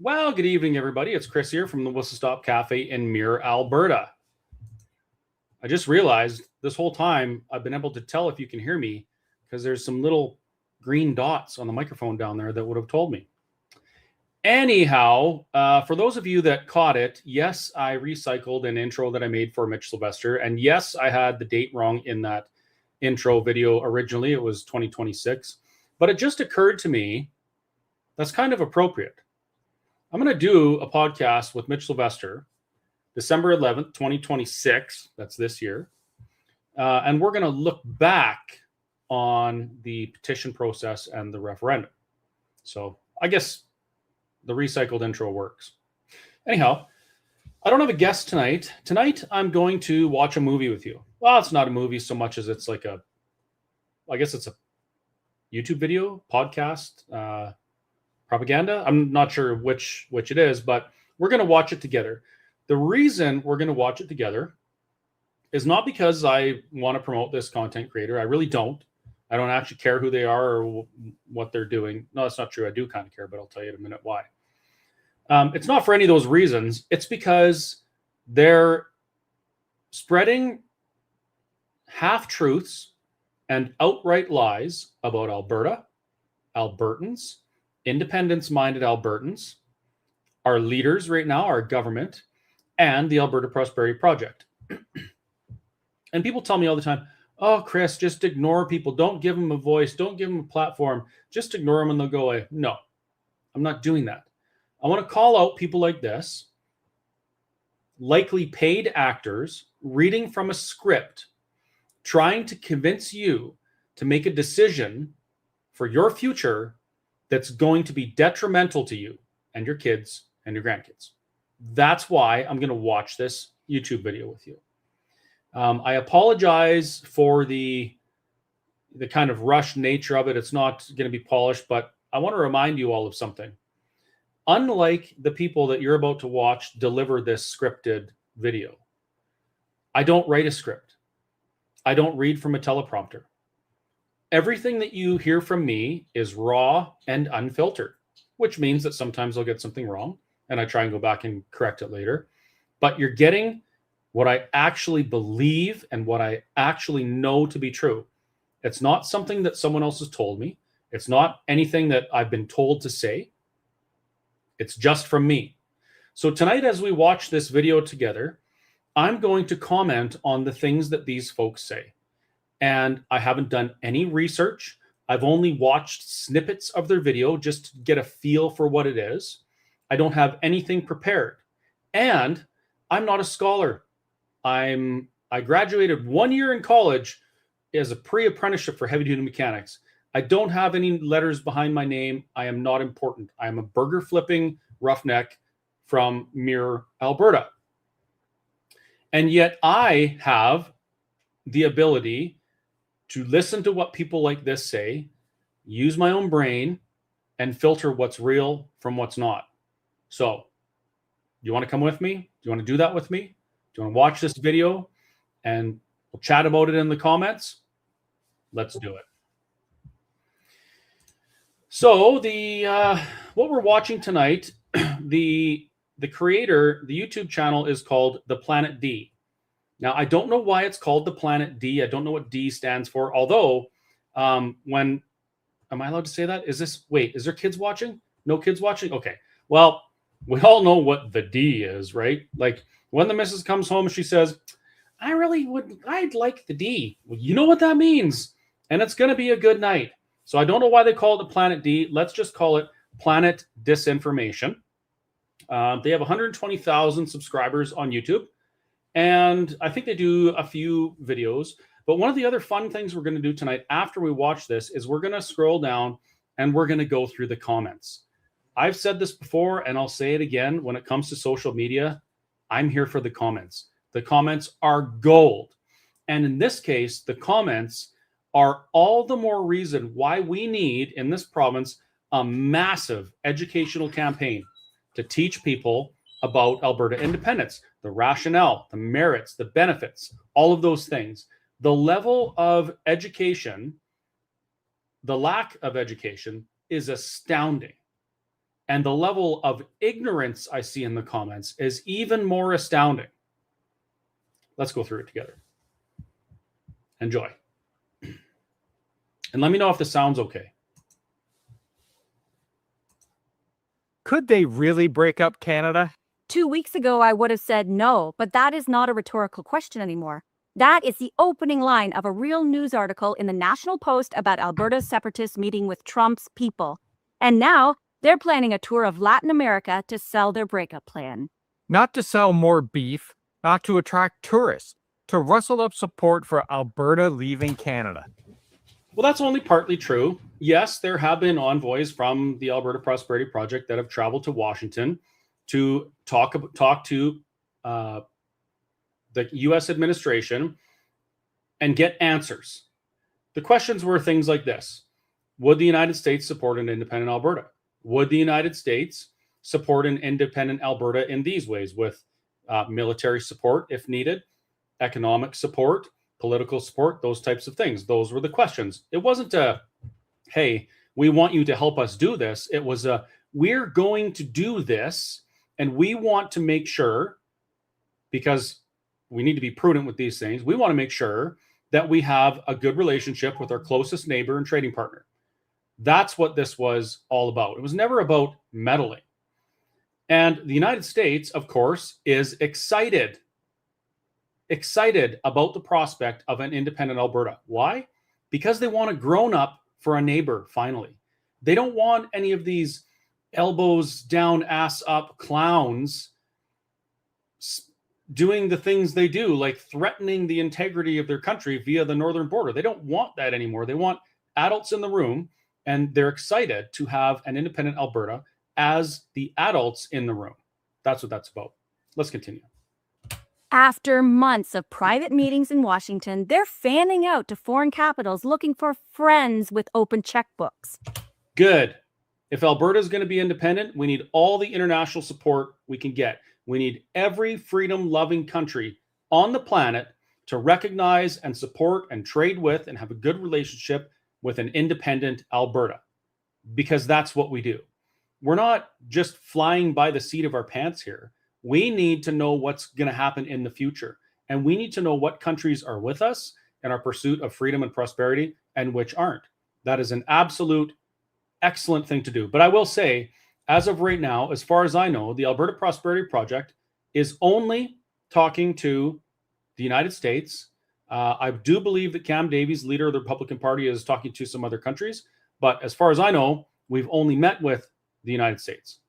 Well, good evening, everybody. It's Chris here from the Whistle Stop Cafe in Mirror, Alberta. I just realized this whole time I've been able to tell if you can hear me because there's some little green dots on the microphone down there that would have told me. Anyhow, for those of you that caught it, yes, I recycled an intro that I made for Mitch Sylvester. And yes, I had the date wrong in that intro video originally. It was 2026. But it just occurred to me that's kind of appropriate. I'm going to do a podcast with Mitch Sylvester, December 11th, 2026. That's this year. And we're going to look back on the petition process and the referendum. So I guess the recycled intro works. Anyhow, I don't have a guest tonight. Tonight, I'm going to watch a movie with you. Well, it's not a movie so much as it's like I guess it's a YouTube video, podcast, propaganda. I'm not sure which it is, but we're going to watch it together. The reason we're going to watch it together is not because I want to promote this content creator. I really don't. I don't actually care who they are or what they're doing. No, that's not true. I do kind of care, but I'll tell you in a minute why. It's not for any of those reasons. It's because they're spreading half-truths and outright lies about Alberta, Albertans, independence-minded Albertans, our leaders right now, our government, and the Alberta Prosperity Project. And people tell me all the time, oh, Chris, just ignore people. Don't give them a voice. Don't give them a platform. Just ignore them and they'll go away. No, I'm not doing that. I want to call out people like this, likely paid actors, reading from a script, trying to convince you to make a decision for your future that's going to be detrimental to you and your kids and your grandkids. That's why I'm going to watch this YouTube video with you. I apologize for the kind of rushed nature of it. It's not going to be polished, but I want to remind you all of something. Unlike the people that you're about to watch deliver this scripted video, I don't write a script. I don't read from a teleprompter. Everything that you hear from me is raw and unfiltered, which means that sometimes I'll get something wrong and I try and go back and correct it later. But you're getting what I actually believe and what I actually know to be true. It's not something that someone else has told me. It's not anything that I've been told to say. It's just from me. So tonight, as we watch this video together, I'm going to comment on the things that these folks say. And I haven't done any research. I've only watched snippets of their video just to get a feel for what it is. I don't have anything prepared. And I'm not a scholar. I graduated 1 year in college as a pre-apprenticeship for heavy-duty mechanics. I don't have any letters behind my name. I am not important. I am a burger-flipping roughneck from Mirror, Alberta. And yet I have the ability to listen to what people like this say, use my own brain, and filter what's real from what's not. So, you want to come with me? Do you want to do that with me? Do you want to watch this video? And we'll chat about it in the comments? Let's do it. So, what we're watching tonight, the creator, the YouTube channel is called The Planet D. Now, I don't know why it's called The Planet D. I don't know what D stands for. Although, am I allowed to say that? Is there kids watching? No kids watching? Okay. Well, we all know what the D is, right? Like when the missus comes home, she says, I'd like the D. Well, you know what that means. And it's going to be a good night. So I don't know why they call it The Planet D. Let's just call it Planet Disinformation. They have 120,000 subscribers on YouTube. And I think they do a few videos. But one of the other fun things we're going to do tonight after we watch this is we're going to scroll down and we're going to go through the comments. I've said this before and I'll say it again. When it comes to social media, I'm here for the comments. The comments are gold. And in this case, the comments are all the more reason why we need in this province a massive educational campaign to teach people about Alberta independence, the rationale, the merits, the benefits, all of those things. The level of education, the lack of education is astounding. And the level of ignorance I see in the comments is even more astounding. Let's go through it together. Enjoy. And let me know if this sounds okay. Could they really break up Canada? 2 weeks ago, I would have said no, but that is not a rhetorical question anymore. That is the opening line of a real news article in the National Post about Alberta's separatists meeting with Trump's people. And now they're planning a tour of Latin America to sell their breakup plan. Not to sell more beef, not to attract tourists, to rustle up support for Alberta leaving Canada. Well, that's only partly true. Yes, there have been envoys from the Alberta Prosperity Project that have traveled to Washington to talk to the U.S. administration and get answers. The questions were things like this. Would the United States support an independent Alberta? Would the United States support an independent Alberta in these ways, with military support if needed, economic support, political support, those types of things? Those were the questions. It wasn't a, hey, we want you to help us do this. It was a, we're going to do this, and we want to make sure, because we need to be prudent with these things, we want to make sure that we have a good relationship with our closest neighbor and trading partner. That's what this was all about. It was never about meddling. And the United States, of course, is excited about the prospect of an independent Alberta. Why? Because they want a grown-up for a neighbor, finally. They don't want any of these elbows down, ass up clowns doing the things they do, like threatening the integrity of their country via the northern border. They don't want that anymore. They want adults in the room, and they're excited to have an independent Alberta as the adults in the room. That's what that's about. Let's continue. After months of private meetings in Washington, they're fanning out to foreign capitals looking for friends with open checkbooks. Good. If Alberta is going to be independent, we need all the international support we can get. We need every freedom-loving country on the planet to recognize and support and trade with and have a good relationship with an independent Alberta, because that's what we do. We're not just flying by the seat of our pants here. We need to know what's going to happen in the future. And we need to know what countries are with us in our pursuit of freedom and prosperity and which aren't. That is an absolute excellent thing to do. But I will say, as of right now, as far as I know, the Alberta Prosperity Project is only talking to the United States. I do believe that Cam Davies, leader of the Republican Party, is talking to some other countries. But as far as I know, we've only met with the United States.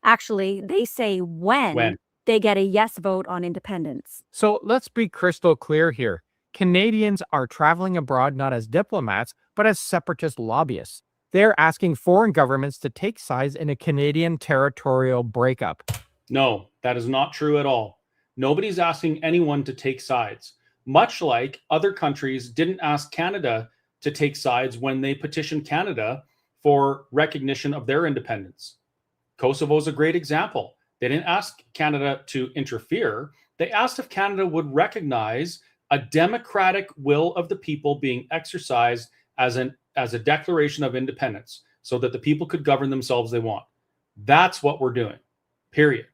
Actually, they say when they get a yes vote on independence. So let's be crystal clear here. Canadians are traveling abroad not as diplomats, but as separatist lobbyists. They're asking foreign governments to take sides in a Canadian territorial breakup. No, that is not true at all. Nobody's asking anyone to take sides, much like other countries didn't ask Canada to take sides when they petitioned Canada for recognition of their independence. Kosovo is a great example. They didn't ask Canada to interfere. They asked if Canada would recognize a democratic will of the people being exercised as a declaration of independence so that the people could govern themselves they want. That's what we're doing, period.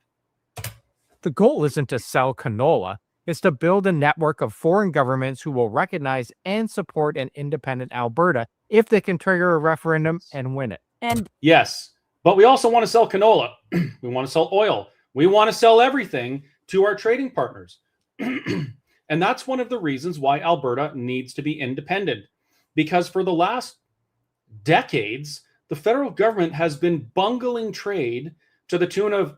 The goal isn't to sell canola. It's to build a network of foreign governments who will recognize and support an independent Alberta if they can trigger a referendum and win it. And yes, but we also want to sell canola. We want to sell oil. We want to sell everything to our trading partners. And that's one of the reasons why Alberta needs to be independent. Because for the last decades, the federal government has been bungling trade to the tune of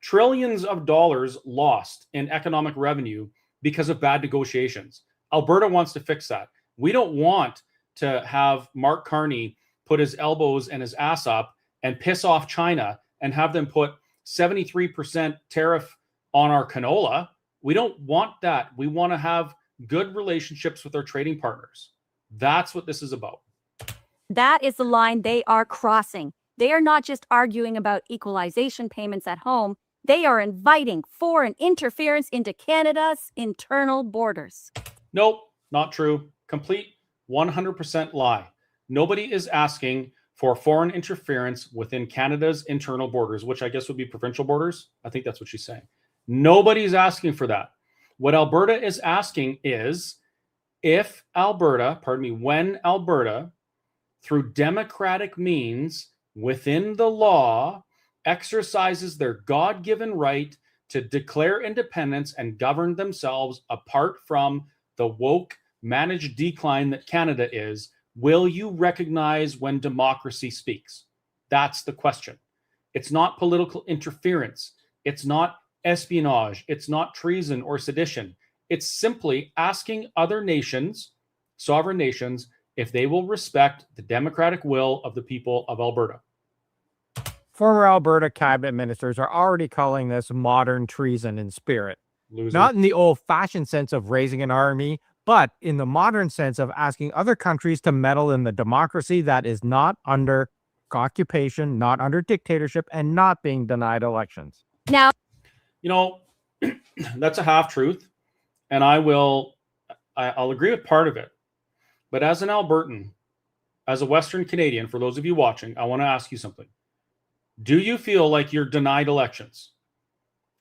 trillions of dollars lost in economic revenue because of bad negotiations. Alberta wants to fix that. We don't want to have Mark Carney put his elbows and his ass up and piss off China and have them put 73% tariff on our canola. We don't want that. We want to have good relationships with our trading partners. That's what this is about. that is the line they are crossing. They are not just arguing about equalization payments at home. They are inviting foreign interference into Canada's internal borders. Nope, not true. Complete 100% lie. Nobody is asking for foreign interference within Canada's internal borders, which I guess would be provincial borders. I think that's what she's saying. Nobody's asking for that. What Alberta is asking is when Alberta, through democratic means within the law, exercises their God-given right to declare independence and govern themselves apart from the woke managed decline that Canada is, will you recognize when democracy speaks? That's the question. It's not political interference. It's not espionage. It's not treason or sedition. It's simply asking other nations, sovereign nations, if they will respect the democratic will of the people of Alberta. Former Alberta cabinet ministers are already calling this modern treason in spirit. Loser. Not in the old-fashioned sense of raising an army, but in the modern sense of asking other countries to meddle in the democracy that is not under occupation, not under dictatorship, and not being denied elections. Now, that's a half-truth, and I'll agree with part of it. But as an Albertan, as a Western Canadian, for those of you watching, I want to ask you something. Do you feel like you're denied elections?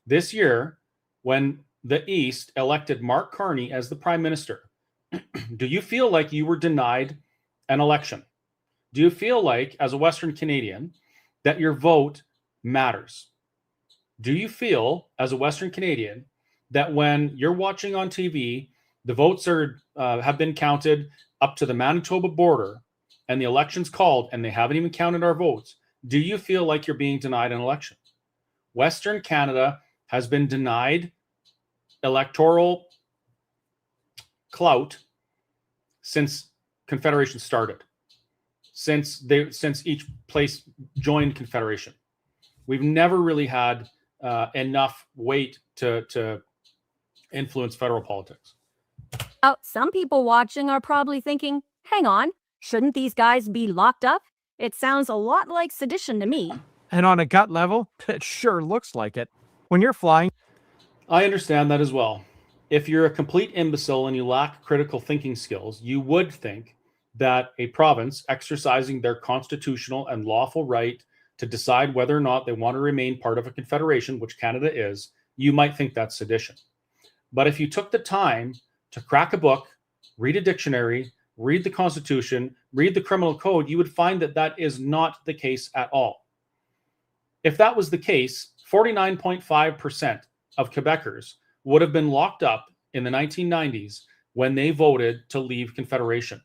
This year, when the East elected Mark Carney as the Prime Minister, do you feel like you were denied an election? Do you feel like, as a Western Canadian, that your vote matters? Do you feel, as a Western Canadian, that when you're watching on TV, the votes have been counted up to the Manitoba border, and the election's called, and they haven't even counted our votes? Do you feel like you're being denied an election? Western Canada has been denied electoral clout since Confederation started, since each place joined Confederation. We've never really had enough weight to influence federal politics. some people watching are probably thinking, hang on, shouldn't these guys be locked up? It sounds a lot like sedition to me. And on a gut level, it sure looks like it. When you're flying... I understand that as well. If you're a complete imbecile and you lack critical thinking skills, you would think that a province exercising their constitutional and lawful right to decide whether or not they want to remain part of a confederation, which Canada is, you might think that's sedition. But if you took the time to crack a book, read a dictionary, read the Constitution, read the criminal code, you would find that that is not the case at all. If that was the case, 49.5% of Quebecers would have been locked up in the 1990s when they voted to leave Confederation.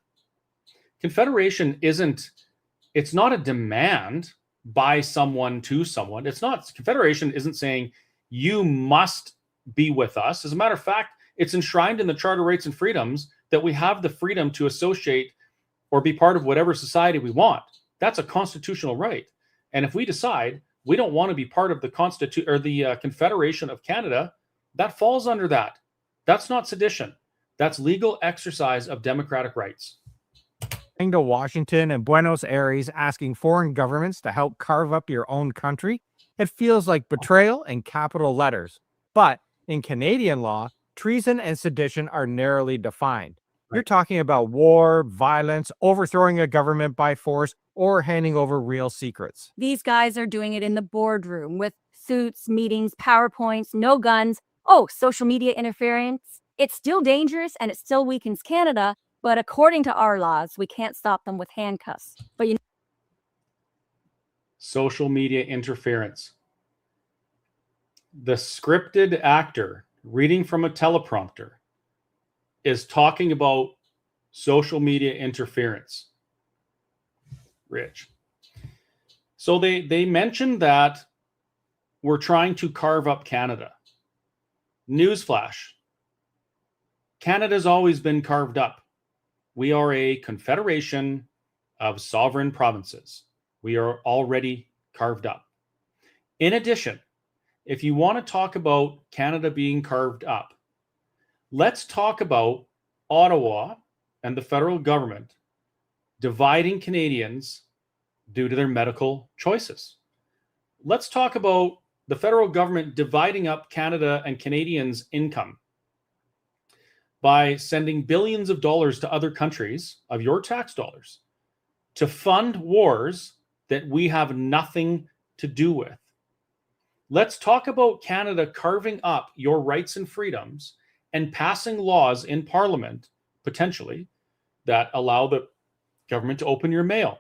Confederation it's not a demand by someone to someone. Confederation isn't saying you must be with us. As a matter of fact, it's enshrined in the Charter Rights and Freedoms that we have the freedom to associate or be part of whatever society we want. That's a constitutional right. And if we decide we don't want to be part of the Confederation of Canada, that falls under that. That's not sedition. That's legal exercise of democratic rights. To Washington and Buenos Aires asking foreign governments to help carve up your own country, it feels like betrayal in capital letters. But in Canadian law, treason and sedition are narrowly defined. Right. You're talking about war, violence, overthrowing a government by force, or handing over real secrets. These guys are doing it in the boardroom with suits, meetings, PowerPoints, no guns. Oh, social media interference. It's still dangerous and it still weakens Canada. But according to our laws, we can't stop them with handcuffs. But social media interference. The scripted actor reading from a teleprompter is talking about social media interference. Rich. So they mentioned that we're trying to carve up Canada. Newsflash. Canada's always been carved up. We are a confederation of sovereign provinces. We are already carved up. In addition, if you want to talk about Canada being carved up, let's talk about Ottawa and the federal government dividing Canadians due to their medical choices. Let's talk about the federal government dividing up Canada and Canadians' income by sending billions of dollars to other countries of your tax dollars to fund wars that we have nothing to do with. Let's talk about Canada carving up your rights and freedoms and passing laws in Parliament, potentially, that allow the government to open your mail,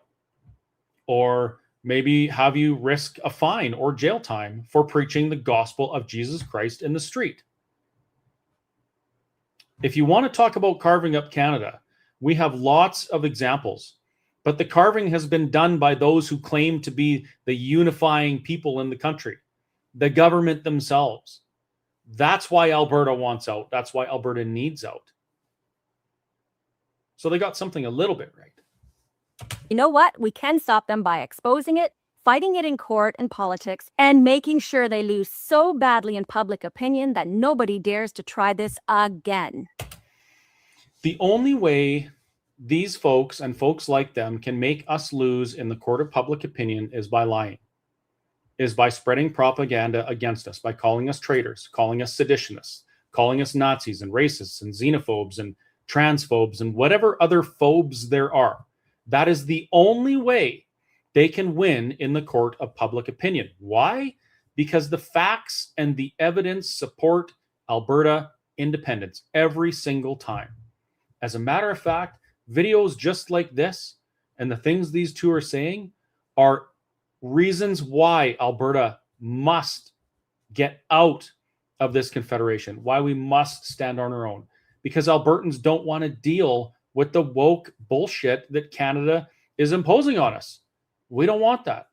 or maybe have you risk a fine or jail time for preaching the gospel of Jesus Christ in the street. If you want to talk about carving up Canada, we have lots of examples, but the carving has been done by those who claim to be the unifying people in the country, the government themselves. That's why Alberta wants out. That's why Alberta needs out. So they got something a little bit right. You know what? We can stop them by exposing it, fighting it in court and politics, and making sure they lose so badly in public opinion that nobody dares to try this again. The only way these folks and folks like them can make us lose in the court of public opinion is by lying, is by spreading propaganda against us, by calling us traitors, calling us seditionists, calling us Nazis and racists and xenophobes and transphobes and whatever other phobes there are. That is the only way they can win in the court of public opinion. Why? Because the facts and the evidence support Alberta independence every single time. As a matter of fact, videos just like this and the things these two are saying are reasons why Alberta must get out of this confederation, why we must stand on our own. Because Albertans don't want to deal with the woke bullshit that Canada is imposing on us. We don't want that.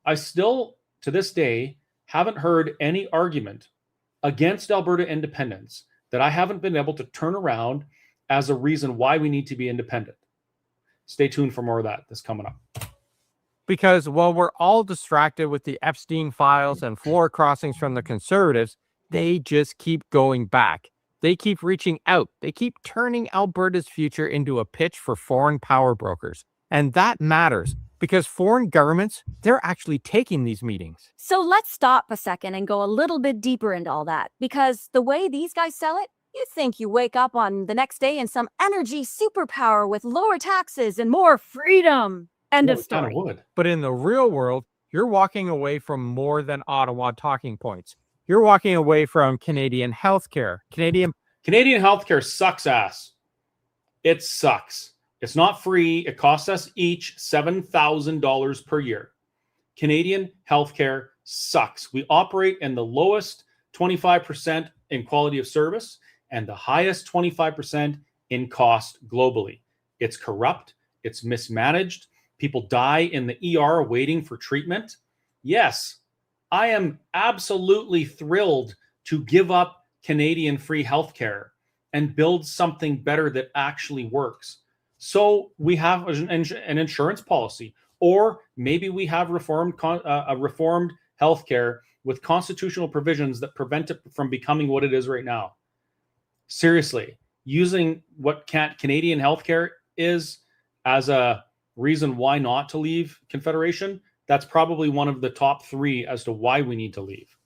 I still, to this day, haven't heard any argument against Alberta independence that I haven't been able to turn around as a reason why we need to be independent. Stay tuned for more of that. That's coming up. Because while we're all distracted with the Epstein files and floor crossings from the Conservatives, they just keep going back. They keep reaching out. They keep turning Alberta's future into a pitch for foreign power brokers. And that matters because foreign governments, they're actually taking these meetings. So let's stop a second and go a little bit deeper into all that, because the way these guys sell it, you think you wake up on the next day in some energy superpower with lower taxes and more freedom. End of story. Kind of would. But in the real world, you're walking away from more than Ottawa talking points. You're walking away from Canadian healthcare. Canadian healthcare sucks ass. It sucks. It's not free. It costs us each $7,000 per year. Canadian healthcare sucks. We operate in the lowest 25% in quality of service and the highest 25% in cost globally. It's corrupt. It's mismanaged. People die in the ER waiting for treatment. Yes, I am absolutely thrilled to give up Canadian free healthcare and build something better that actually works. So we have an insurance policy, or maybe we have reformed healthcare with constitutional provisions that prevent it from becoming what it is right now. Seriously, using what Canadian healthcare is as a reason why not to leave Confederation, that's probably one of the top three as to why we need to leave.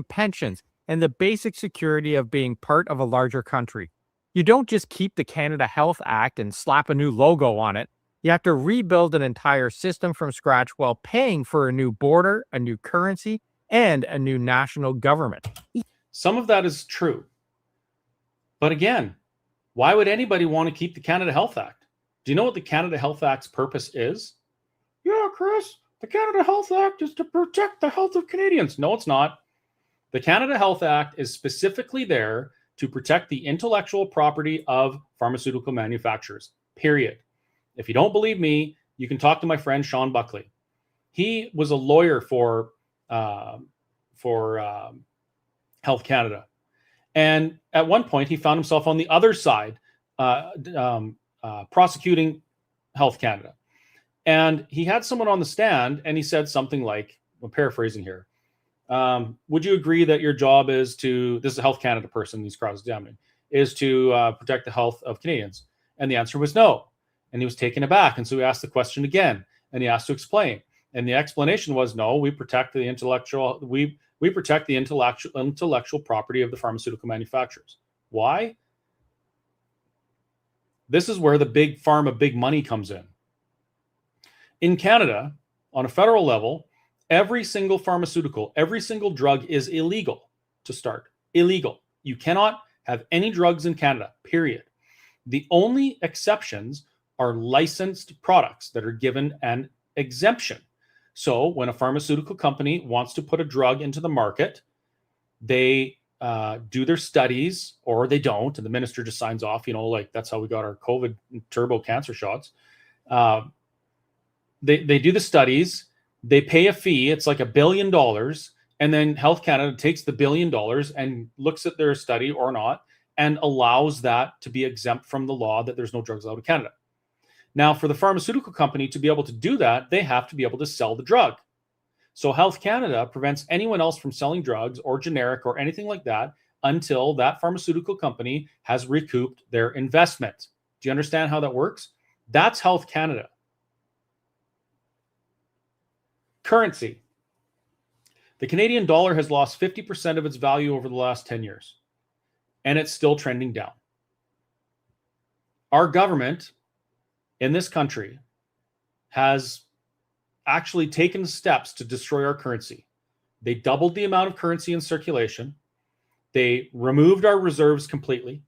pensions and the basic security of being part of a larger country. You don't just keep the Canada Health Act and slap a new logo on it. You have to rebuild an entire system from scratch while paying for a new border, a new currency, and a new national government. Some of that is true. But again, why would anybody want to keep the Canada Health Act? Do you know what the Canada Health Act's purpose is? Yeah, Chris, the Canada Health Act is to protect the health of Canadians. No, it's not. The Canada Health Act is specifically there to protect the intellectual property of pharmaceutical manufacturers, period. If you don't believe me, you can talk to my friend Sean Buckley. He was a lawyer for Health Canada. And at one point, he found himself on the other side prosecuting Health Canada. And he had someone on the stand, and he said something like, I'm paraphrasing here, would you agree that your job is to, this is a Health Canada person he's cross-examining, is to protect the health of Canadians? And the answer was no. And he was taken aback. And so he asked the question again, and he asked to explain. And the explanation was, no, we protect the intellectual, we protect the intellectual property of the pharmaceutical manufacturers. Why? This is where the big pharma, big money comes in. In Canada, on a federal level, every single pharmaceutical, every single drug is illegal to start. Illegal. You cannot have any drugs in Canada, period. The only exceptions are licensed products that are given an exemption. So when a pharmaceutical company wants to put a drug into the market, they do their studies, or they don't, and the minister just signs off, like that's how we got our COVID turbo cancer shots. They do the studies, they pay a fee, it's like $1 billion, and then Health Canada takes the $1 billion and looks at their study or not, and allows that to be exempt from the law that there's no drugs allowed in Canada. Now, for the pharmaceutical company to be able to do that, they have to be able to sell the drug. So Health Canada prevents anyone else from selling drugs or generic or anything like that until that pharmaceutical company has recouped their investment. Do you understand how that works? That's Health Canada. Currency. The Canadian dollar has lost 50% of its value over the last 10 years, and it's still trending down. Our government in this country has actually taken steps to destroy our currency. They doubled the amount of currency in circulation. They removed our reserves completely.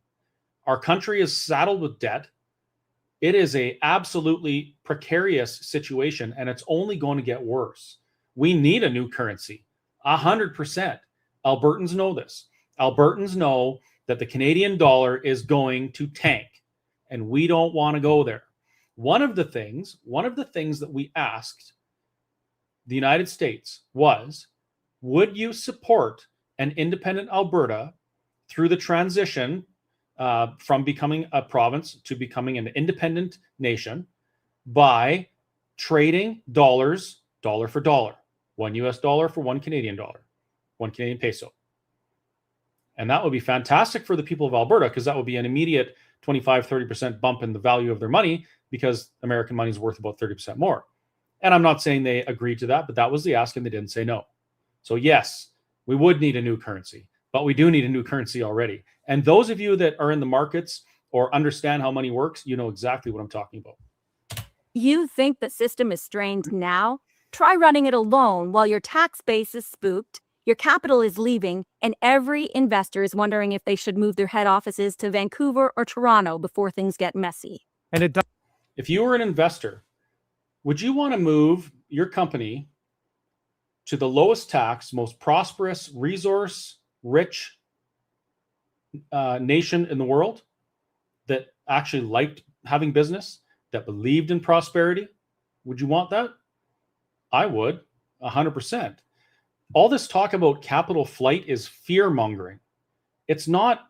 Our country is saddled with debt. It is an absolutely precarious situation, and it's only going to get worse. We need a new currency, 100%. Albertans know this. Albertans know that the Canadian dollar is going to tank, and we don't want to go there. One of the things that we asked the United States was, would you support an independent Alberta through the transition from becoming a province to becoming an independent nation by trading dollars, dollar for dollar, $1 US for $1 Canadian dollar, 1 Canadian peso? And that would be fantastic for the people of Alberta, because that would be an immediate 25-30% bump in the value of their money, because American money is worth about 30% more. And I'm not saying they agreed to that, but that was the ask, and they didn't say no. So yes, we would need a new currency, but we do need a new currency already. And those of you that are in the markets or understand how money works, you know exactly what I'm talking about. You think the system is strained now? Try running it alone while your tax base is spooked, your capital is leaving, and every investor is wondering if they should move their head offices to Vancouver or Toronto before things get messy. And it does. If you were an investor, would you want to move your company to the lowest tax, most prosperous, resource-rich nation in the world that actually liked having business, that believed in prosperity? Would you want that? I would, 100%. All this talk about capital flight is fear-mongering. It's not.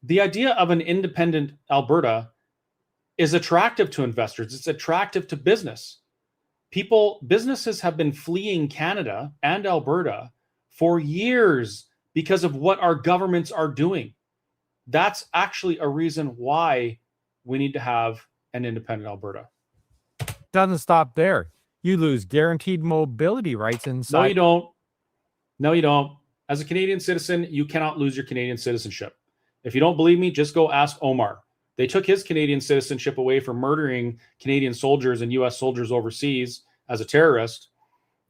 The idea of an independent Alberta is attractive to investors. It's attractive to business. Businesses have been fleeing Canada and Alberta for years because of what our governments are doing. That's actually a reason why we need to have an independent Alberta. Doesn't stop there. You lose guaranteed mobility rights inside. No, you don't. No, you don't. As a Canadian citizen, you cannot lose your Canadian citizenship. If you don't believe me, just go ask Omar. They took his Canadian citizenship away for murdering Canadian soldiers and U.S. soldiers overseas as a terrorist,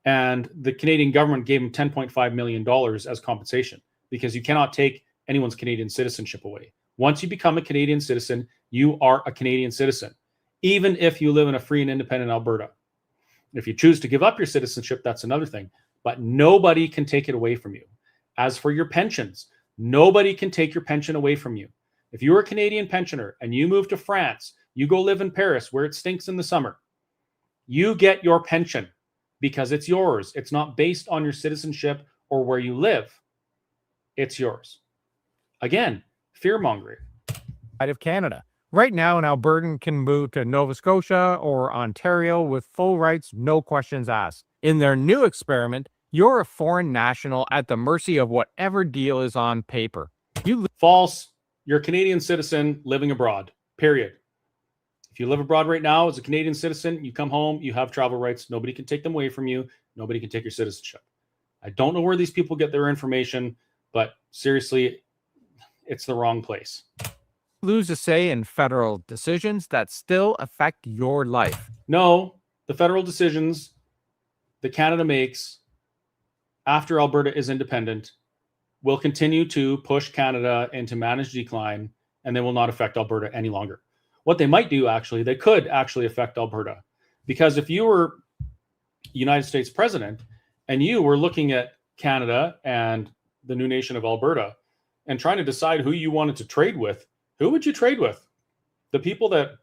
and the Canadian government gave him $10.5 million as compensation, because you cannot take anyone's Canadian citizenship away. Once you become a Canadian citizen, you are a Canadian citizen, even if you live in a free and independent Alberta. If you choose to give up your citizenship, that's another thing, but nobody can take it away from you. As for your pensions, nobody can take your pension away from you. If you're a Canadian pensioner and you move to France, you go live in Paris where it stinks in the summer, you get your pension because it's yours. It's not based on your citizenship or where you live. It's yours. Again, fear-mongering. Of Canada. Right now, an Albertan can move to Nova Scotia or Ontario with full rights, no questions asked. In their new experiment, you're a foreign national at the mercy of whatever deal is on paper. False. You're a Canadian citizen living abroad, period. If you live abroad right now as a Canadian citizen, you come home, you have travel rights. Nobody can take them away from you. Nobody can take your citizenship. I don't know where these people get their information, but seriously, it's the wrong place. Lose a say in federal decisions that still affect your life. No, the federal decisions that Canada makes after Alberta is independent will continue to push Canada into managed decline, and they will not affect Alberta any longer. What they might do, actually, they could actually affect Alberta. Because if you were United States president and you were looking at Canada and the new nation of Alberta and trying to decide who you wanted to trade with, who would you trade with? The people that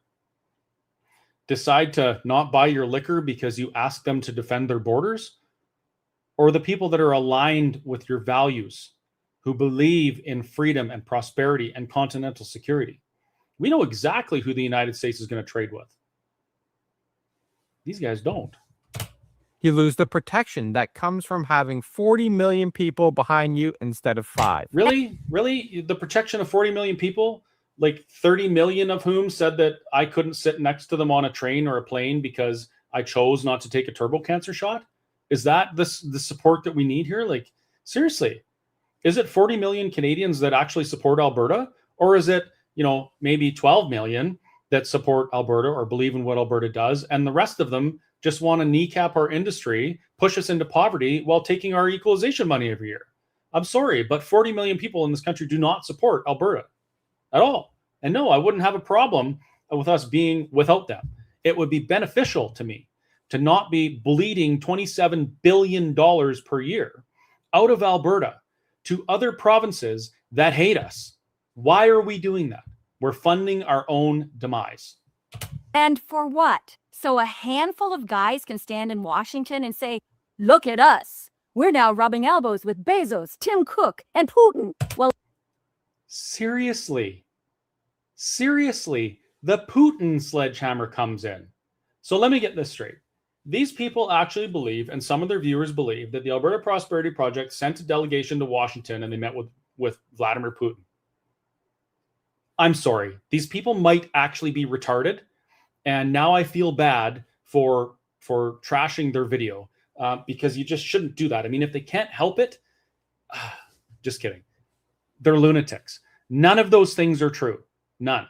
decide to not buy your liquor because you ask them to defend their borders? Or the people that are aligned with your values, who believe in freedom and prosperity and continental security? We know exactly who the United States is going to trade with. These guys don't. You lose the protection that comes from having 40 million people behind you instead of 5. Really? Really? The protection of 40 million people? Like 30 million of whom said that I couldn't sit next to them on a train or a plane because I chose not to take a turbo cancer shot? Is that the support that we need here? Like, seriously, is it 40 million Canadians that actually support Alberta? Or is it, maybe 12 million that support Alberta or believe in what Alberta does, and the rest of them just want to kneecap our industry, push us into poverty while taking our equalization money every year? I'm sorry, but 40 million people in this country do not support Alberta at all. And no, I wouldn't have a problem with us being without them. It would be beneficial to me to not be bleeding $27 billion per year out of Alberta to other provinces that hate us. Why are we doing that? We're funding our own demise. And for what? So a handful of guys can stand in Washington and say, look at us. We're now rubbing elbows with Bezos, Tim Cook, and Putin. Well, seriously, the Putin sledgehammer comes in. So let me get this straight. These people actually believe, and some of their viewers believe, that the Alberta Prosperity Project sent a delegation to Washington and they met with Vladimir Putin. I'm sorry. These people might actually be retarded. And now I feel bad for trashing their video because you just shouldn't do that. I mean, if they can't help it, just kidding. They're lunatics. None of those things are true. None.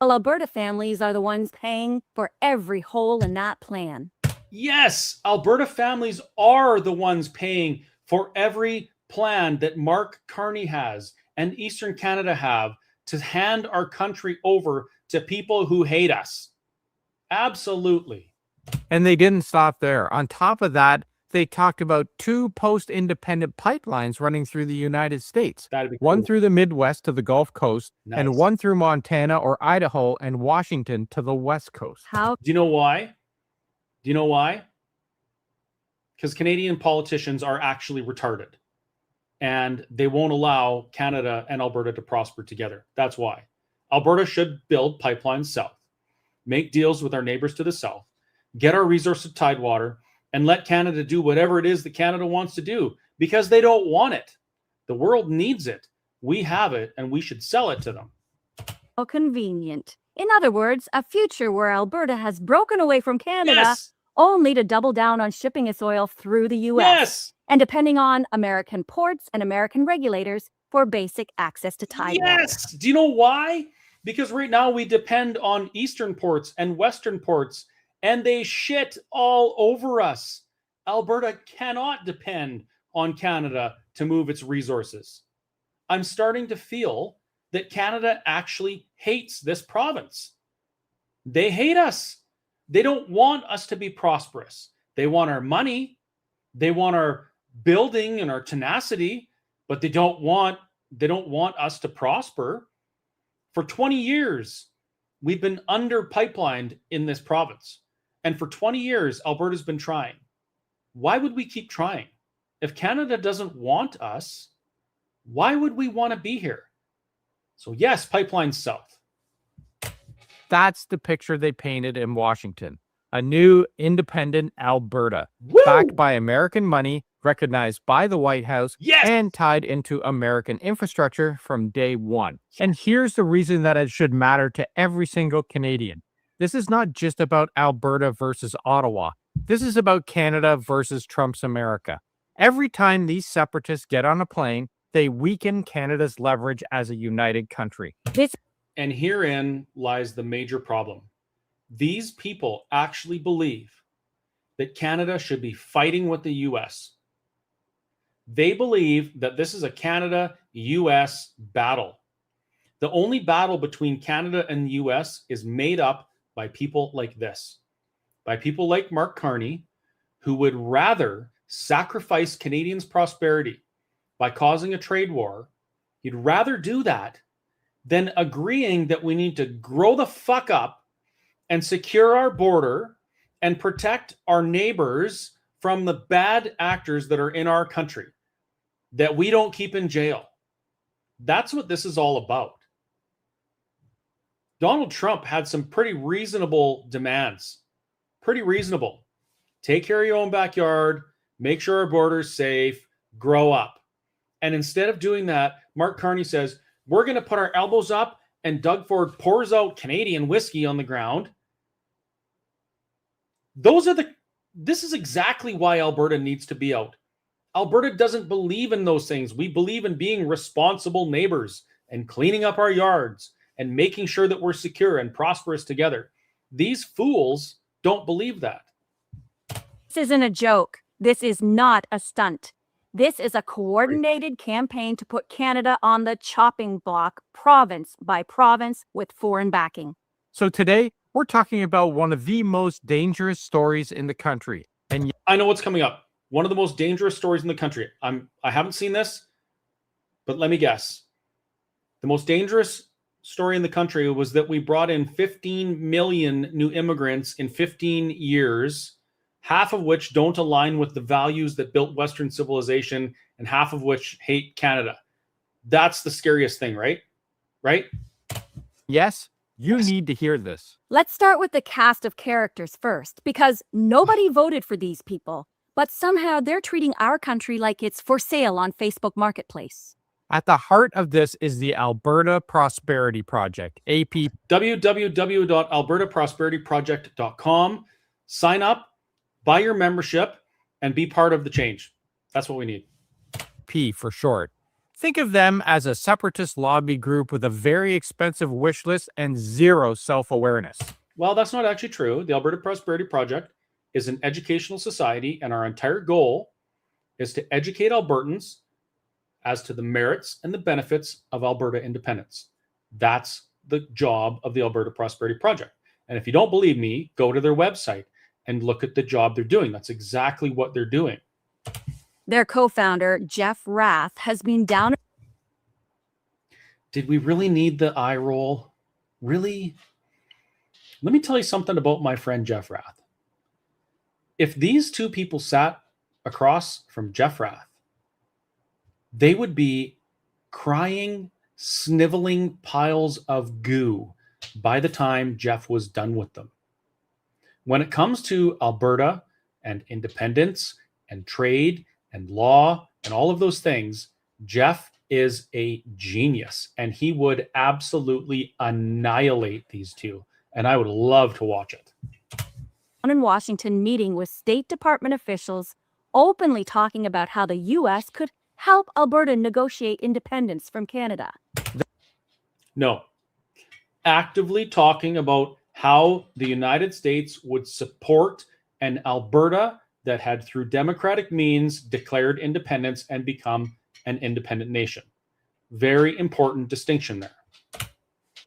Alberta families are the ones paying for every hole in that plan. Yes, Alberta families are the ones paying for every plan that Mark Carney has and Eastern Canada have to hand our country over to people who hate us. Absolutely. And they didn't stop there. On top of that, they talked about 2 post-independent pipelines running through the United States. That'd be one cool. through the Midwest to the Gulf Coast, Nice. and one through Montana or Idaho and Washington to the West Coast. How? Do you know why? Because Canadian politicians are actually retarded. And they won't allow Canada and Alberta to prosper together. That's why. Alberta should build pipelines south, make deals with our neighbors to the south, get our resource of tidewater, and let Canada do whatever it is that Canada wants to do, because they don't want it. The world needs it. We have it, and we should sell it to them. How convenient. In other words, a future where Alberta has broken away from Canada Yes. only to double down on shipping its oil through the U.S. Yes. and depending on American ports and American regulators for basic access to tidewater. Yes. Do you know why? Because right now we depend on Eastern ports and Western ports, and they shit all over us. Alberta cannot depend on Canada to move its resources. I'm starting to feel that Canada actually hates this province. They hate us. They don't want us to be prosperous. They want our money. They want our building and our tenacity, but they don't want us to prosper. For 20 years, we've been under pipelined in this province. And for 20 years, Alberta's been trying. Why would we keep trying? If Canada doesn't want us, why would we want to be here? So yes, pipeline south. That's the picture they painted in Washington. A new independent Alberta, Woo! backed by American money, recognized by the White House, Yes! and tied into American infrastructure from day one. And here's the reason that it should matter to every single Canadian. This is not just about Alberta versus Ottawa. This is about Canada versus Trump's America. Every time these separatists get on a plane, They weaken Canada's leverage as a united country. And herein lies the major problem. These people actually believe that Canada should be fighting with the US. They believe that this is a Canada-US battle. The only battle between Canada and the US is made up by people like this, by people like Mark Carney, who would rather sacrifice Canadians' prosperity by causing a trade war. He'd rather do that than agreeing that we need to grow the fuck up and secure our border and protect our neighbors from the bad actors that are in our country that we don't keep in jail. That's what this is all about. Donald Trump had some pretty reasonable demands. Pretty reasonable. Take care of your own backyard, make sure our border's safe, grow up. And instead of doing that, Mark Carney says, we're going to put our elbows up, and Doug Ford pours out Canadian whiskey on the ground. This is exactly why Alberta needs to be out. Alberta doesn't believe in those things. We believe in being responsible neighbors and cleaning up our yards and making sure that we're secure and prosperous together. These fools don't believe that. This isn't a joke. This is not a stunt. This is a coordinated campaign to put Canada on the chopping block, province by province, with foreign backing. So today, we're talking about one of the most dangerous stories in the country. And I know what's coming up. One of the most dangerous stories in the country. I haven't seen this, but let me guess. The most dangerous story in the country was that we brought in 15 million new immigrants in 15 years, half of which don't align with the values that built Western civilization and half of which hate Canada. That's the scariest thing, right? Right? yes, you need to hear this. Let's start with the cast of characters first, because nobody voted for these people, but somehow they're treating our country like it's for sale on Facebook Marketplace. At the heart of this is the Alberta Prosperity Project, AP. www.albertaprosperityproject.com. Sign up, buy your membership, and be part of the change. That's what we need. P for short. Think of them as a separatist lobby group with a very expensive wish list and zero self-awareness. Well, that's not actually true. The Alberta Prosperity Project is an educational society, and our entire goal is to educate Albertans as to the merits and the benefits of Alberta independence. That's the job of the Alberta Prosperity Project. And if you don't believe me, go to their website and look at the job they're doing. That's exactly what they're doing. Their co-founder, Jeff Rath, has been down. Did we really need the eye roll? Really? Let me tell you something about my friend Jeff Rath. If these two people sat across from Jeff Rath, they would be crying, sniveling piles of goo by the time Jeff was done with them. When it comes to Alberta and independence and trade and law and all of those things, Jeff is a genius, and he would absolutely annihilate these two. And I would love to watch it. In Washington, meeting with State Department officials, openly talking about how the U.S. could help Alberta negotiate independence from Canada. No. Actively talking about how the United States would support an Alberta that had, through democratic means, declared independence and become an independent nation. Very important distinction there.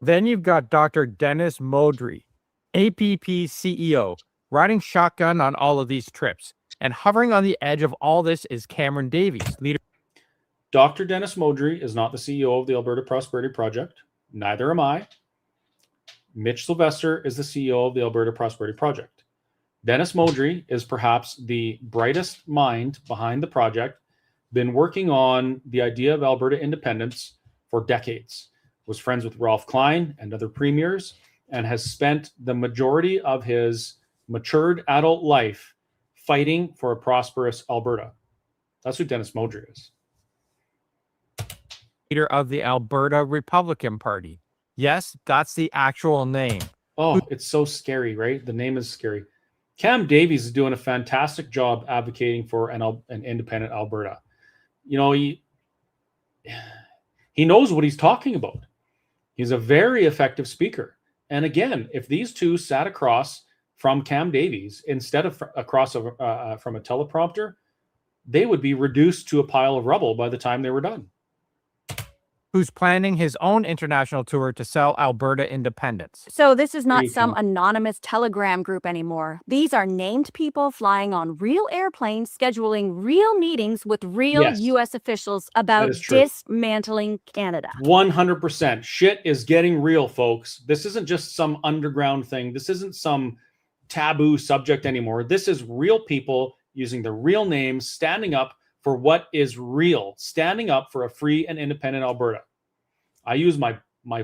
Then you've got Dr. Dennis Modry, APP CEO, riding shotgun on all of these trips. And hovering on the edge of all this is Cameron Davies, leader. Dr. Dennis Modry is not the CEO of the Alberta Prosperity Project. Neither am I. Mitch Sylvester is the CEO of the Alberta Prosperity Project. Dennis Modry is perhaps the brightest mind behind the project, been working on the idea of Alberta independence for decades, was friends with Ralph Klein and other premiers, and has spent the majority of his matured adult life fighting for a prosperous Alberta. That's who Dennis Modry is. Leader of the Alberta Republican Party. Yes, that's the actual name. Oh, it's so scary, right? The name is scary. Cam Davies is doing a fantastic job advocating for an independent Alberta. You know, he knows what he's talking about. He's a very effective speaker. And again, if these two sat across from Cam Davies instead of across from a teleprompter, they would be reduced to a pile of rubble by the time they were done. Who's planning his own international tour to sell Alberta independence. So this is not you some go. anonymous Telegram group anymore. These are named people flying on real airplanes, scheduling real meetings with real Yes. U.S. officials about is true. dismantling Canada. 100%. Shit is getting real, folks. This isn't just some underground thing. This isn't some taboo subject anymore. This is real people using their real names, standing up for what is real, standing up for a free and independent Alberta. I use my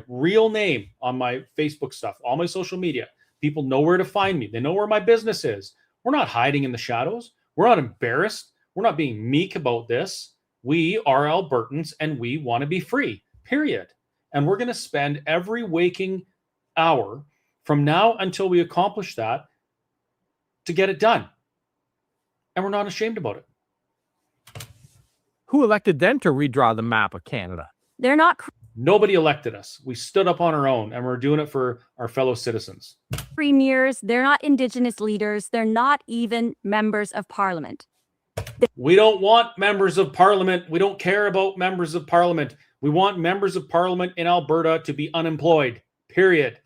real name on my Facebook stuff, all my social media. People know where to find me. They know where my business is. We're not hiding in the shadows. We're not embarrassed. We're not being meek about this. We are Albertans and we want to be free, period. And we're going to spend every waking hour from now until we accomplish that to get it done. And we're not ashamed about it. Who elected them to redraw the map of Canada? They're not Nobody elected us. We stood up on our own and we're doing it for our fellow citizens. premiers, they're not Indigenous leaders, they're not even members of parliament. We don't want members of parliament. We don't care about members of parliament. We want members of parliament in Alberta to be unemployed, period.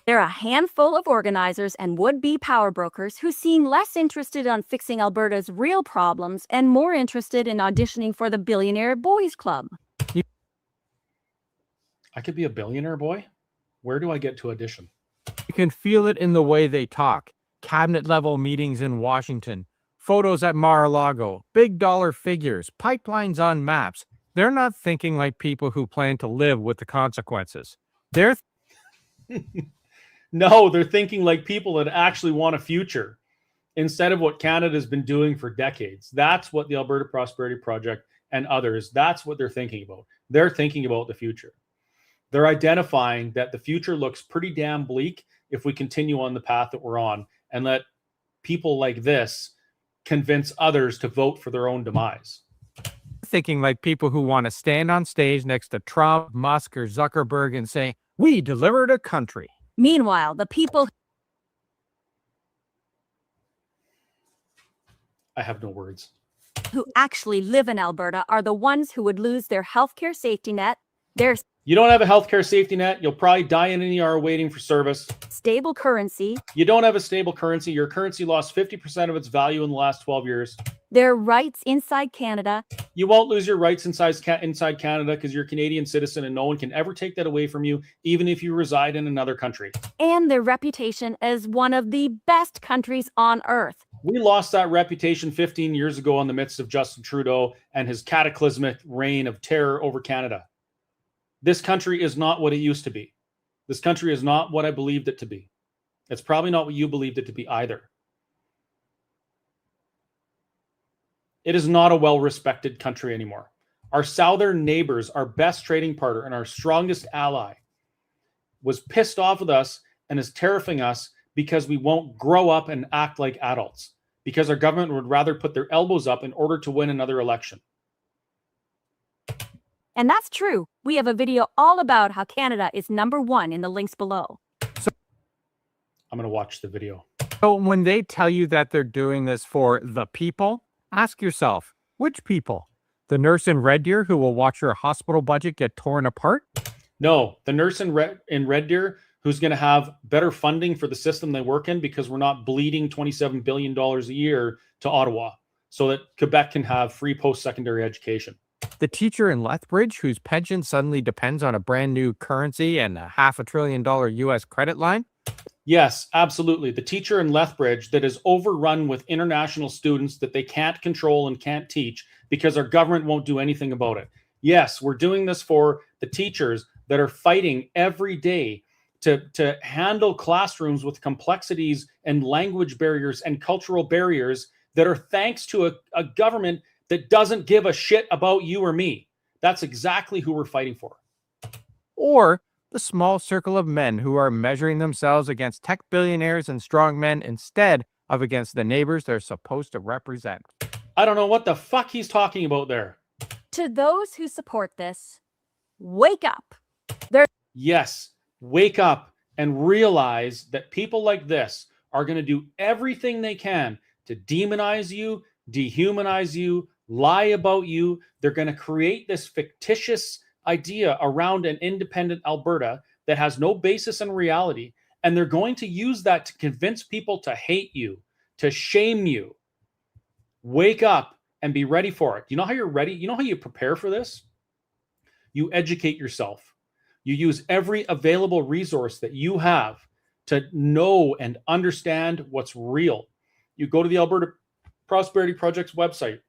They're a handful of organizers and would-be power brokers who seem less interested on fixing Alberta's real problems and more interested in auditioning for the Billionaire Boys Club. I could be a billionaire boy. Where do I get to audition? You can feel it in the way they talk. Cabinet-level meetings in Washington, photos at Mar-a-Lago, big dollar figures, pipelines on maps. They're not thinking like people who plan to live with the consequences. They're No, they're thinking like people that actually want a future instead of what Canada's been doing for decades. That's what the Alberta Prosperity Project and others, that's what they're thinking about. They're thinking about the future. They're identifying that the future looks pretty damn bleak if we continue on the path that we're on and let people like this convince others to vote for their own demise. thinking like people who want to stand on stage next to Trump, Musk, or Zuckerberg and say, "We delivered a country." Meanwhile, the people I have no words. who actually live in Alberta are the ones who would lose their healthcare safety net, their You don't have a healthcare safety net. You'll probably die in an ER waiting for service. stable currency, You don't have a stable currency. Your currency lost 50% of its value in the last 12 years. their rights inside Canada, You won't lose your rights inside Canada because you're a Canadian citizen and no one can ever take that away from you, even if you reside in another country. and their reputation as one of the best countries on earth. We lost that reputation 15 years ago in the midst of Justin Trudeau and his cataclysmic reign of terror over Canada. This country is not what it used to be. This country is not what I believed it to be. It's probably not what you believed it to be either. It is not a well-respected country anymore. Our southern neighbors, our best trading partner and our strongest ally, was pissed off with us and is terrifying us because we won't grow up and act like adults, because our government would rather put their elbows up in order to win another election. And that's true. We have a video all about how Canada is #1 in the links below. I'm going to watch the video. So when they tell you that they're doing this for the people, ask yourself, which people? The nurse in Red Deer who will watch your hospital budget get torn apart? No, the nurse in Red Deer who's going to have better funding for the system they work in because we're not bleeding $27 billion a year to Ottawa so that Quebec can have free post-secondary education. The teacher in Lethbridge whose pension suddenly depends on a brand new currency and a $500 billion US credit line? Yes, absolutely. The teacher in Lethbridge that is overrun with international students that they can't control and can't teach because our government won't do anything about it. Yes, we're doing this for the teachers that are fighting every day to handle classrooms with complexities and language barriers and cultural barriers that are thanks to a government that doesn't give a shit about you or me. That's exactly who we're fighting for. Or the small circle of men who are measuring themselves against tech billionaires and strongmen instead of against the neighbors they're supposed to represent. I don't know what the fuck he's talking about there. To those who support this, wake up. Yes, wake up and realize that people like this are going to do everything they can to demonize you, dehumanize you, lie about you. They're going to create this fictitious idea around an independent Alberta that has no basis in reality. And they're going to use that to convince people to hate you, to shame you. Wake up and be ready for it. You know how you're ready? You know how you prepare for this? You educate yourself. You use every available resource that you have to know and understand what's real. You go to the Alberta Prosperity Project's website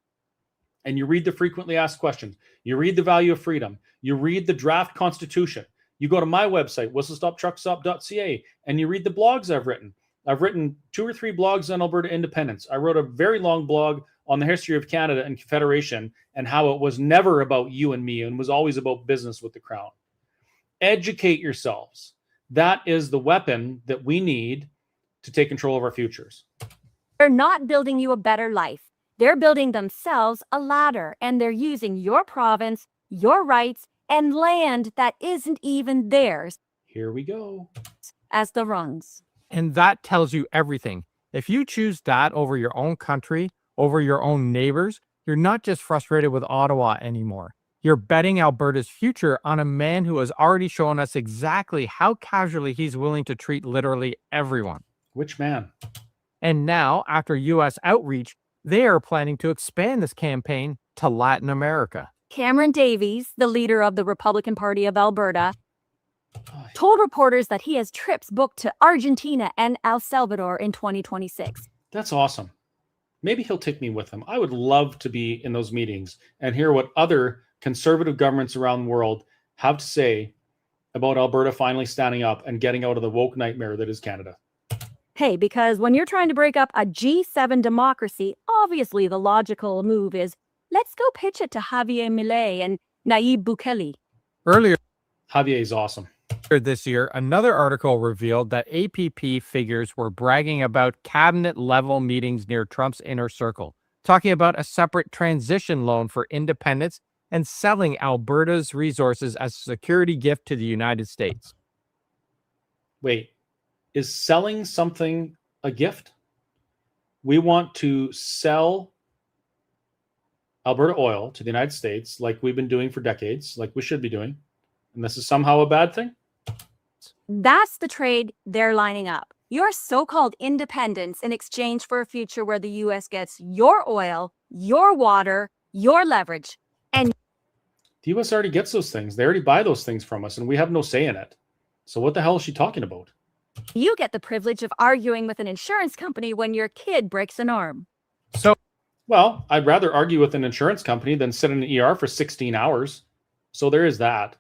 and you read the frequently asked questions. You read the value of freedom. You read the draft constitution. You go to my website, whistlestoptruckstop.ca, and you read the blogs I've written. I've written 2 or 3 blogs on Alberta independence. I wrote a very long blog on the history of Canada and Confederation and how it was never about you and me and was always about business with the Crown. Educate yourselves. That is the weapon that we need to take control of our futures. They're not building you a better life. They're building themselves a ladder, and they're using your province, your rights, and land that isn't even theirs Here we go. as the rungs. And that tells you everything. If you choose that over your own country, over your own neighbors, you're not just frustrated with Ottawa anymore. You're betting Alberta's future on a man who has already shown us exactly how casually he's willing to treat literally everyone. Which man? And now, after U.S. outreach, they are planning to expand this campaign to Latin America. Cameron Davies, the leader of the Republican Party of Alberta, told reporters that he has trips booked to Argentina and El Salvador in 2026. That's awesome. Maybe he'll take me with him. I would love to be in those meetings and hear what other conservative governments around the world have to say about Alberta finally standing up and getting out of the woke nightmare that is Canada. Hey, because when you're trying to break up a G7 democracy, obviously the logical move is let's go pitch it to Javier Milei and Nayib Bukele. Earlier Javier is awesome. this year, another article revealed that APP figures were bragging about cabinet-level meetings near Trump's inner circle, talking about a separate transition loan for independence and selling Alberta's resources as a security gift to the United States. Wait, is selling something a gift? We want to sell Alberta oil to the United States like we've been doing for decades, like we should be doing. And this is somehow a bad thing? That's the trade they're lining up. Your so-called independence in exchange for a future where the U.S. gets your oil, your water, your leverage, and The U.S. already gets those things. They already buy those things from us, and we have no say in it. So what the hell is she talking about? you get the privilege of arguing with an insurance company when your kid breaks an arm. So, Well, I'd rather argue with an insurance company than sit in an ER for 16 hours. So there is that.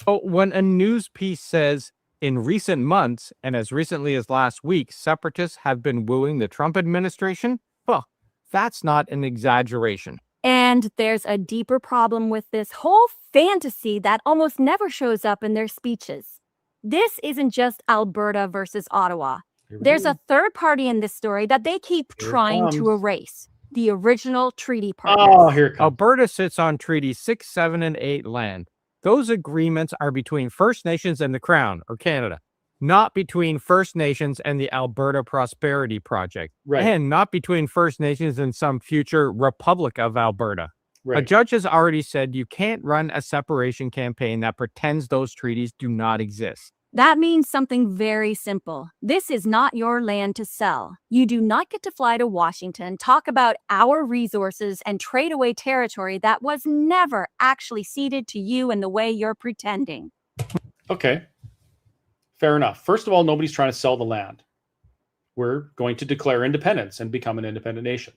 when a news piece says, in recent months, and as recently as last week, separatists have been wooing the Trump administration, well, that's not an exaggeration. And there's a deeper problem with this whole fantasy that almost never shows up in their speeches. This isn't just Alberta versus Ottawa. Here we There's go. a third party in this story that they keep Here it trying to comes. erase. The original treaty partners. Oh, here it comes. Alberta sits on Treaties 6, 7, and 8 land. Those agreements are between First Nations and the Crown, or Canada, not between First Nations and the Alberta Prosperity Project, Right. and not between First Nations and some future Republic of Alberta. A Right. judge has already said you can't run a separation campaign that pretends those treaties do not exist. That means something very simple. This is not your land to sell. You do not get to fly to Washington, talk about our resources, and trade away territory that was never actually ceded to you in the way you're pretending. Okay. Fair enough. First of all, nobody's trying to sell the land. We're going to declare independence and become an independent nation.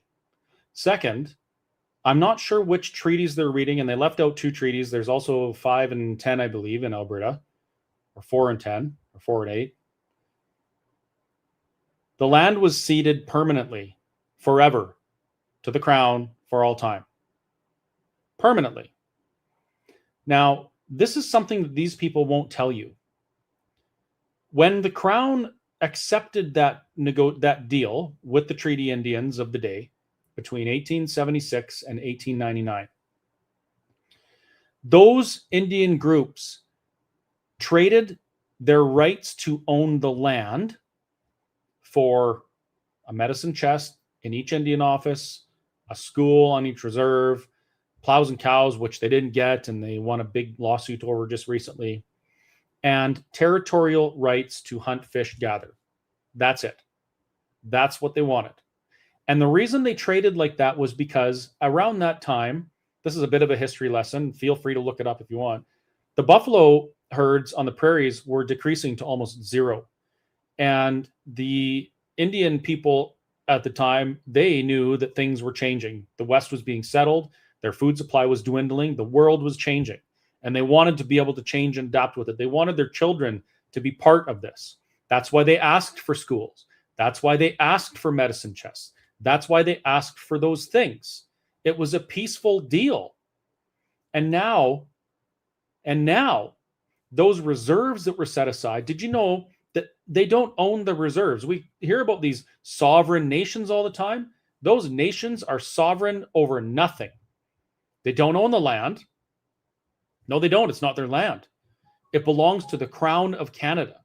Second, I'm not sure which treaties they're reading, and they left out 2 treaties. There's also 5 and 10, I believe, in Alberta, or 4 and 10, or 4 and 8. The land was ceded permanently, forever, to the Crown for all time. Permanently. Now, this is something that these people won't tell you. When the Crown accepted that deal with the Treaty Indians of the day between 1876 and 1899, Those Indian groups traded their rights to own the land for a medicine chest in each Indian office, a school on each reserve, plows and cows, which they didn't get, and they won a big lawsuit over just recently, and territorial rights to hunt, fish, gather. That's it. That's what they wanted. And the reason they traded like that was because around that time, this is a bit of a history lesson. Feel free to look it up if you want. The buffalo herds on the prairies were decreasing to almost zero. And the Indian people at the time, they knew that things were changing. The West was being settled. Their food supply was dwindling. The world was changing. And they wanted to be able to change and adapt with it. They wanted their children to be part of this. That's why they asked for schools. That's why they asked for medicine chests. That's why they asked for those things. It was a peaceful deal. And now, those reserves that were set aside, did you know that they don't own the reserves? We hear about these sovereign nations all the time. Those nations are sovereign over nothing. They don't own the land. No, they don't. It's not their land. It belongs to the Crown of Canada.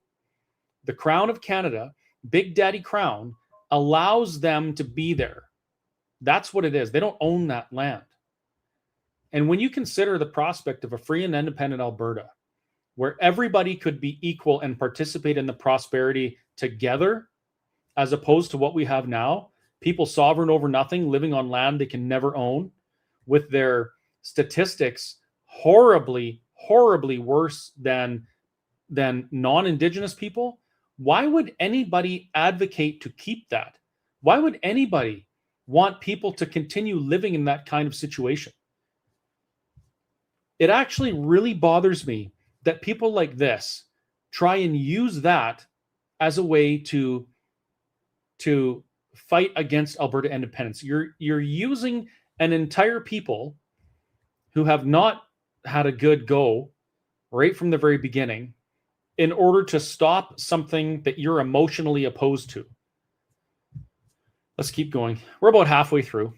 The Crown of Canada, Big Daddy Crown, allows them to be there. That's what it is. They don't own that land. And when you consider the prospect of a free and independent Alberta, where everybody could be equal and participate in the prosperity together, as opposed to what we have now, people sovereign over nothing, living on land they can never own, with their statistics horribly worse than non-Indigenous people, why would anybody advocate to keep that? Why would anybody want people to continue living in that kind of situation? It actually really bothers me that people like this try and use that as a way to fight against Alberta independence. You're using an entire people who have not had a good go right from the very beginning in order to stop something that you're emotionally opposed to. Let's keep going. We're about halfway through.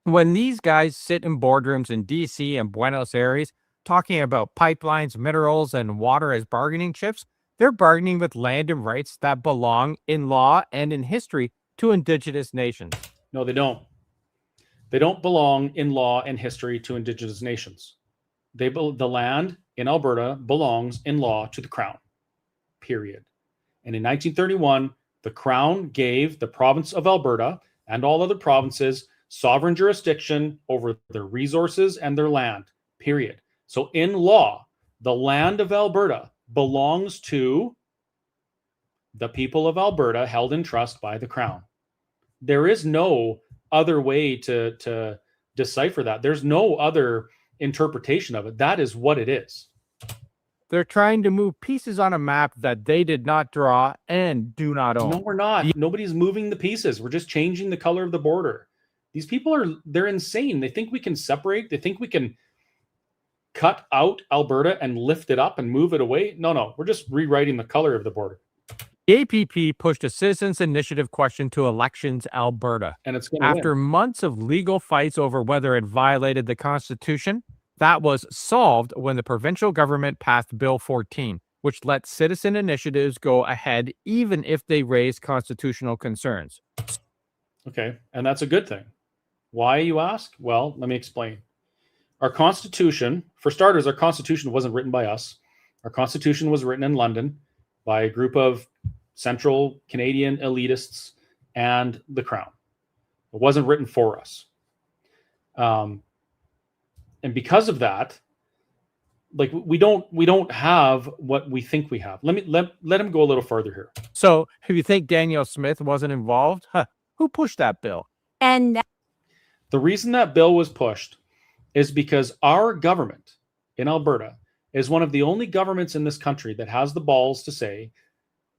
When these guys sit in boardrooms in DC and Buenos Aires talking about pipelines, minerals, and water as bargaining chips, they're bargaining with land and rights that belong in law and in history to Indigenous nations. No, they don't. They don't belong in law and history to Indigenous nations. The land in Alberta belongs in law to the Crown, period. And in 1931, the Crown gave the province of Alberta and all other provinces sovereign jurisdiction over their resources and their land, period. So in law, the land of Alberta belongs to the people of Alberta, held in trust by the Crown. There is no other way to decipher that. There's no other interpretation of it. That is what it is. They're trying to move pieces on a map that they did not draw and do not own. No, we're not. Nobody's moving the pieces. We're just changing the color of the border. These people they're insane. They think we can separate. They think we can cut out Alberta and lift it up and move it away. No, we're just rewriting the color of the border. The APP pushed a citizens' initiative question to Elections Alberta. And it's going After months of legal fights over whether it violated the Constitution, that was solved when the provincial government passed Bill 14, which let citizen initiatives go ahead even if they raise constitutional concerns. Okay, and that's a good thing. Why, you ask? Well, let me explain. Our Constitution, for starters, our Constitution wasn't written by us. Our Constitution was written in London by a group of central Canadian elitists and the Crown. It wasn't written for us. And because of that, like we don't have what we think we have. Let him go a little further here. So if you think Danielle Smith wasn't involved, who pushed that bill? And The reason that bill was pushed is because our government in Alberta is one of the only governments in this country that has the balls to say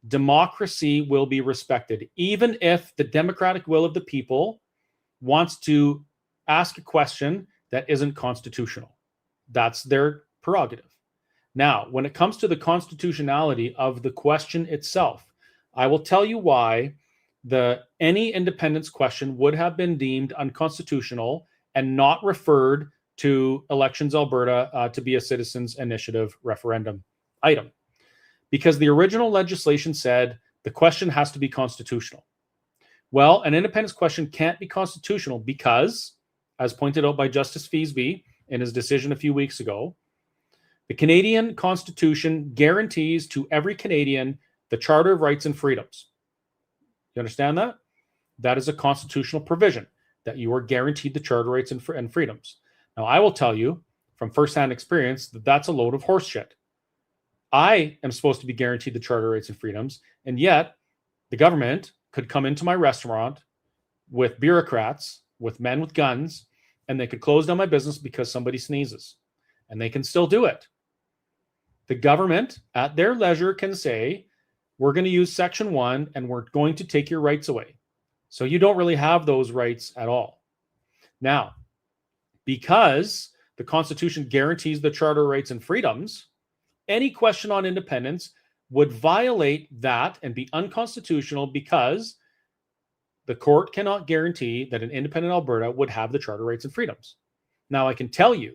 democracy will be respected, even if the democratic will of the people wants to ask a question that isn't constitutional. That's their prerogative. Now, when it comes to the constitutionality of the question itself, I will tell you why any independence question would have been deemed unconstitutional and not referred to Elections Alberta to be a citizens initiative referendum item. Because the original legislation said the question has to be constitutional. Well, an independence question can't be constitutional because, as pointed out by Justice Feasby in his decision a few weeks ago, the Canadian Constitution guarantees to every Canadian the Charter of Rights and Freedoms. You understand that? That is a constitutional provision, that you are guaranteed the Charter of Rights and Freedoms. Now, I will tell you from firsthand experience that that's a load of horse shit. I am supposed to be guaranteed the Charter of Rights and Freedoms, and yet the government could come into my restaurant with bureaucrats, with men with guns, and they could close down my business because somebody sneezes. And they can still do it. The government, at their leisure, can say, we're going to use Section 1 and we're going to take your rights away. So you don't really have those rights at all. Now, because the Constitution guarantees the Charter of Rights and Freedoms, any question on independence would violate that and be unconstitutional because the court cannot guarantee that an independent Alberta would have the Charter of Rights and Freedoms. Now, I can tell you,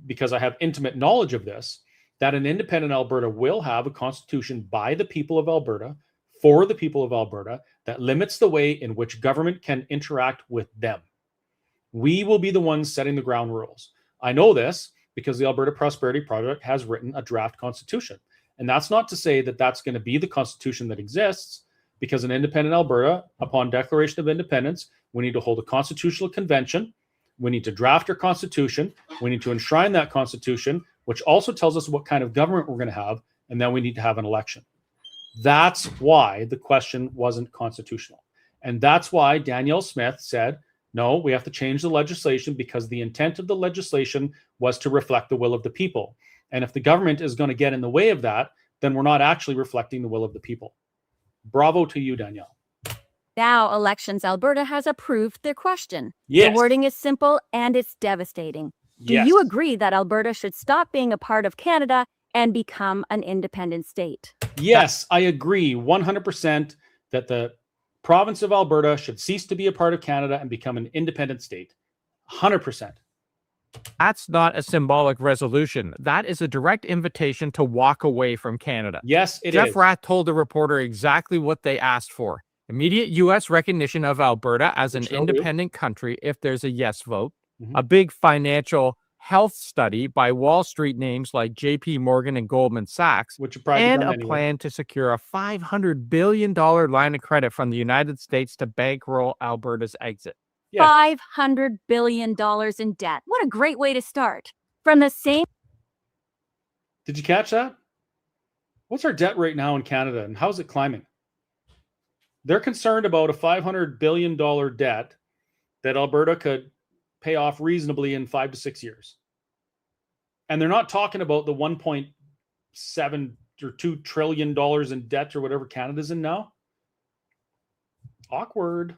because I have intimate knowledge of this, that an independent Alberta will have a constitution by the people of Alberta, for the people of Alberta, that limits the way in which government can interact with them. We will be the ones setting the ground rules. I know this because the Alberta Prosperity Project has written a draft constitution. And that's not to say that that's going to be the constitution that exists, because an independent Alberta, upon declaration of independence, we need to hold a constitutional convention. We need to draft our constitution. We need to enshrine that constitution, which also tells us what kind of government we're going to have. And then we need to have an election. That's why the question wasn't constitutional. And that's why Danielle Smith said, no, we have to change the legislation because the intent of the legislation was to reflect the will of the people. And if the government is going to get in the way of that, then we're not actually reflecting the will of the people. Bravo to you, Danielle. Now, Elections Alberta has approved their question. Yes. The wording is simple and it's devastating. Do Yes. you agree that Alberta should stop being a part of Canada and become an independent state? Yes, I agree 100% that the province of Alberta should cease to be a part of Canada and become an independent state. 100%. That's not a symbolic resolution. That is a direct invitation to walk away from Canada. Yes, it Jeff is. Rath told the reporter exactly what they asked for. Immediate U.S. recognition of Alberta as an Which they'll do. independent country if there's a yes vote. Mhm. A big financial health study by Wall Street names like J.P. Morgan and Goldman Sachs, Which would probably be and done a anyway. plan to secure a $500 billion line of credit from the United States to bankroll Alberta's exit. Yeah. $500 billion in debt. What a great way to start. From the same Did you catch that? What's our debt rate now in Canada and how's it climbing? They're concerned about a $500 billion debt that Alberta could pay off reasonably in 5 to 6 years. And they're not talking about the 1.7 or $2 trillion in debt or whatever Canada's in now. Awkward.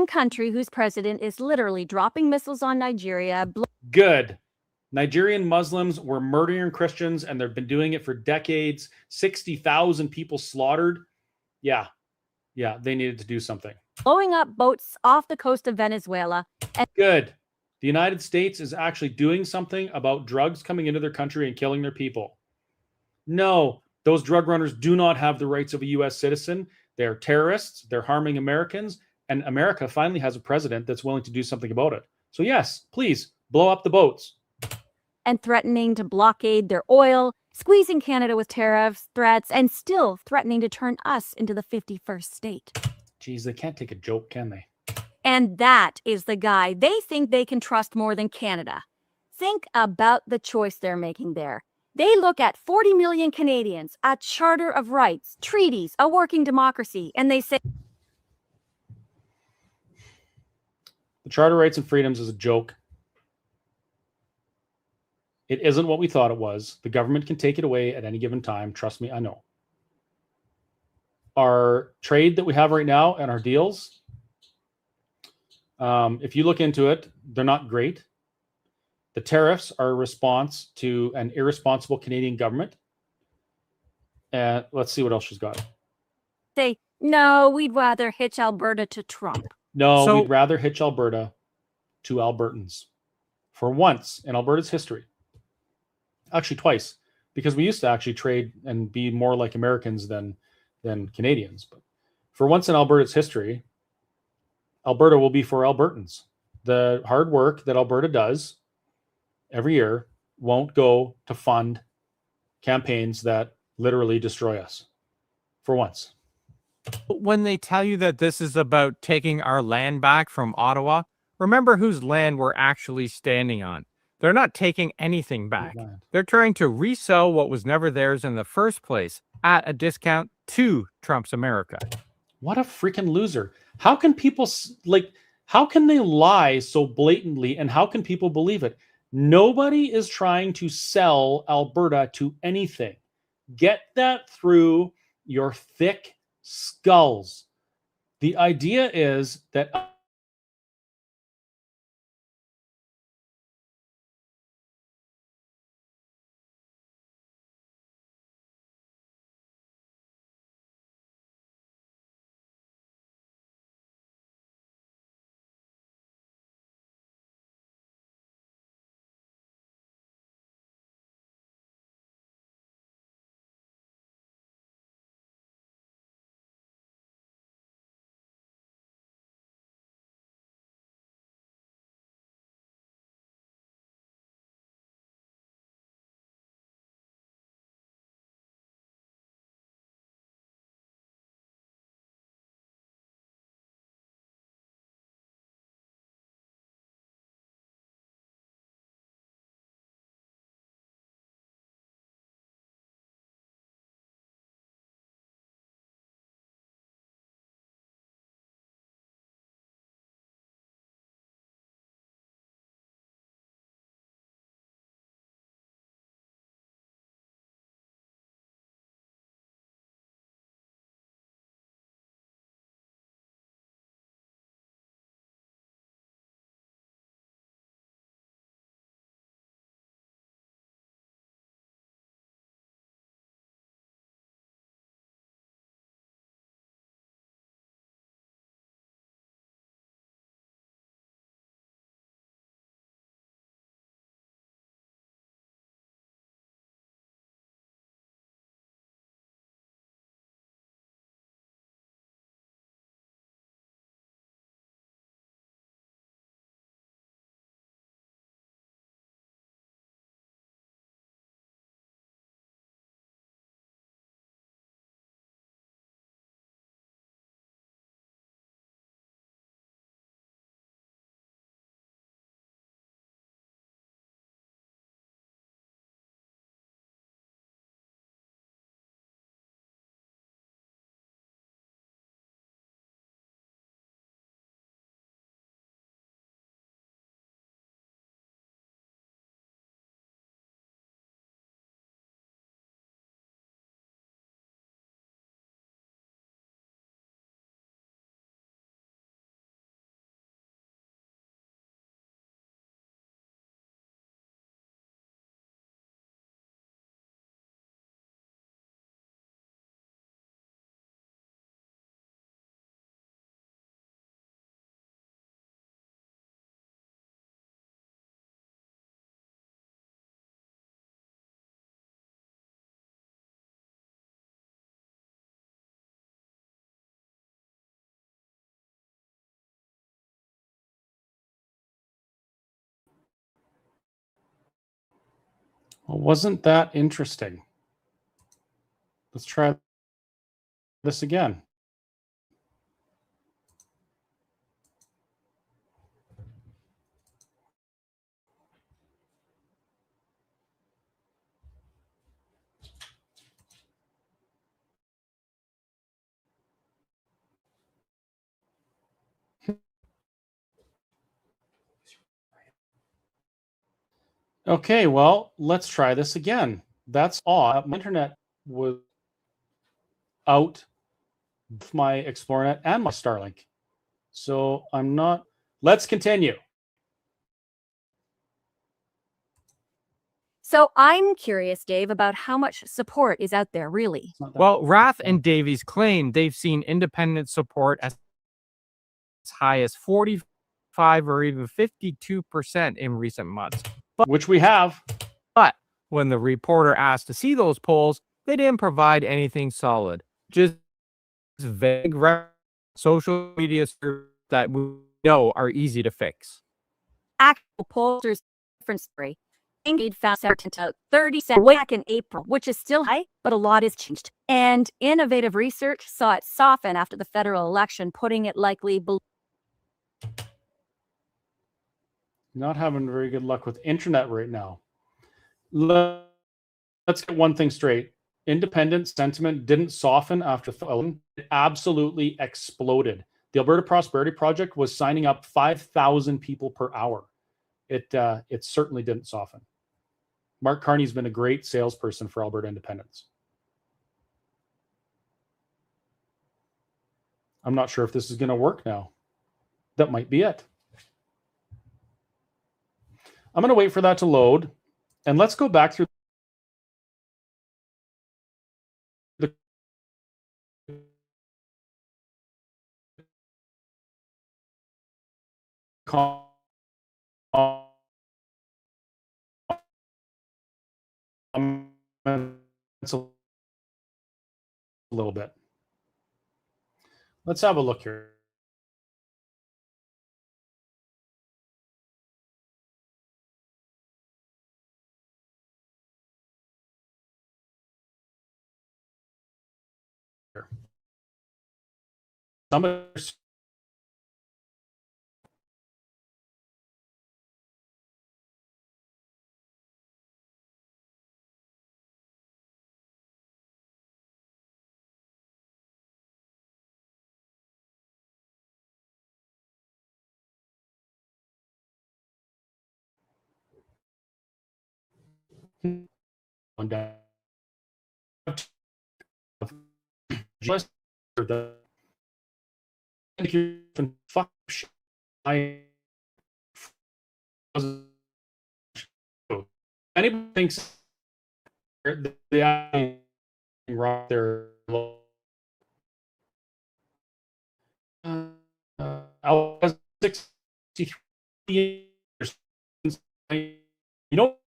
country whose president is literally dropping missiles on Nigeria, Good. Nigerian Muslims were murdering Christians and they've been doing it for decades. 60,000 people slaughtered. Yeah, they needed to do something. blowing up boats off the coast of Venezuela. Good. The United States is actually doing something about drugs coming into their country and killing their people. No, those drug runners do not have the rights of a U.S. citizen. They're terrorists. They're harming Americans. And America finally has a president that's willing to do something about it. So yes, please blow up the boats. And threatening to blockade their oil, squeezing Canada with tariffs, threats, and still threatening to turn us into the 51st state. Geez, they can't take a joke, can they? And that is the guy they think they can trust more than Canada. Think about the choice they're making there. They look at 40 million Canadians, a charter of rights, treaties, a working democracy, and they say, The Charter of Rights and Freedoms is a joke. It isn't what we thought it was. The government can take it away at any given time. Trust me, I know. Our trade that we have right now and our deals, if you look into it, they're not great. The tariffs are a response to an irresponsible Canadian government. And let's see what else she's got. no, we'd rather hitch Alberta to Trump. No, So- we'd rather hitch Alberta to Albertans. for once in Alberta's history, actually twice, because we used to actually trade and be more like Americans than Canadians. But for once in Alberta's history, Alberta will be for Albertans. The hard work that Alberta does every year won't go to fund campaigns that literally destroy us. For once. When they tell you that this is about taking our land back from Ottawa, remember whose land we're actually standing on. They're not taking anything back. They're trying to resell what was never theirs in the first place at a discount to Trump's America. What a freaking loser. How can people, how can they lie so blatantly, and how can people believe it? Nobody is trying to sell Alberta to anything. Get that through your thick skulls. The idea is that well, wasn't that interesting? Let's try this again. Okay, well, let's try this again. That's all. My internet was out with my ExploreNet and my Starlink. So I'm not. Let's continue. So I'm curious, Dave, about how much support is out there, really. Well, Rath and Davies claim they've seen independent support as high as 40 5 or even 52% in recent months. Which we have. But when the reporter asked to see those polls, they didn't provide anything solid. Just vague social media that we know are easy to fix. Actual pollsters, different story. Indeed found Separatists out 30% way back in April, which is still high, but a lot has changed. And innovative research saw it soften after the federal election, putting it likely below. Not having very good luck with internet right now. Let's get one thing straight. Independent sentiment didn't soften after it absolutely exploded. The Alberta Prosperity Project was signing up 5,000 people per hour. It certainly didn't soften. Mark Carney's been a great salesperson for Alberta Independence. I'm not sure if this is going to work now. That might be it. I'm going to wait for that to load, and let's go back through the comments a little bit. Let's have a look here. Somebody on down. Just the fuck shit. Anybody thinks the right there. I was 63 years. You know,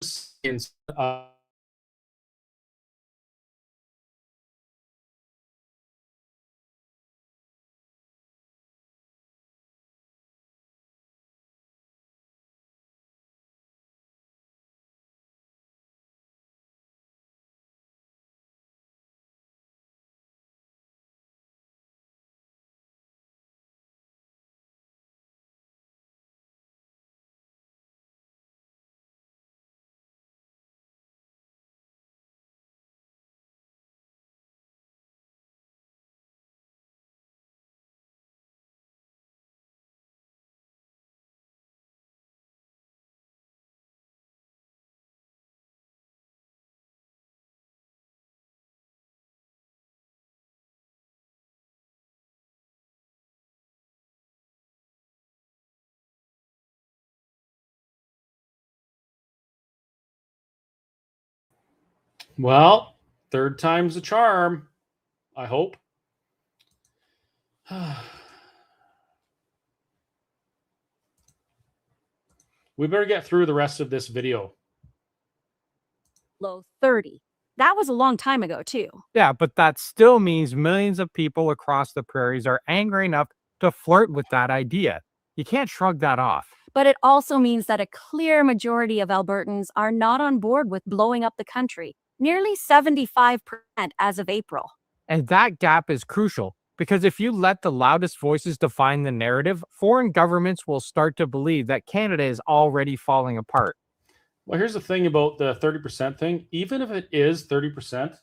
well, third time's a charm, I hope. We better get through the rest of this video. Low 30. That was a long time ago, too. Yeah, but that still means millions of people across the prairies are angry enough to flirt with that idea. You can't shrug that off. But it also means that a clear majority of Albertans are not on board with blowing up the country. Nearly 75% as of April. And that gap is crucial, because if you let the loudest voices define the narrative, foreign governments will start to believe that Canada is already falling apart. Well, here's the thing about the 30% thing. Even if it is 30%,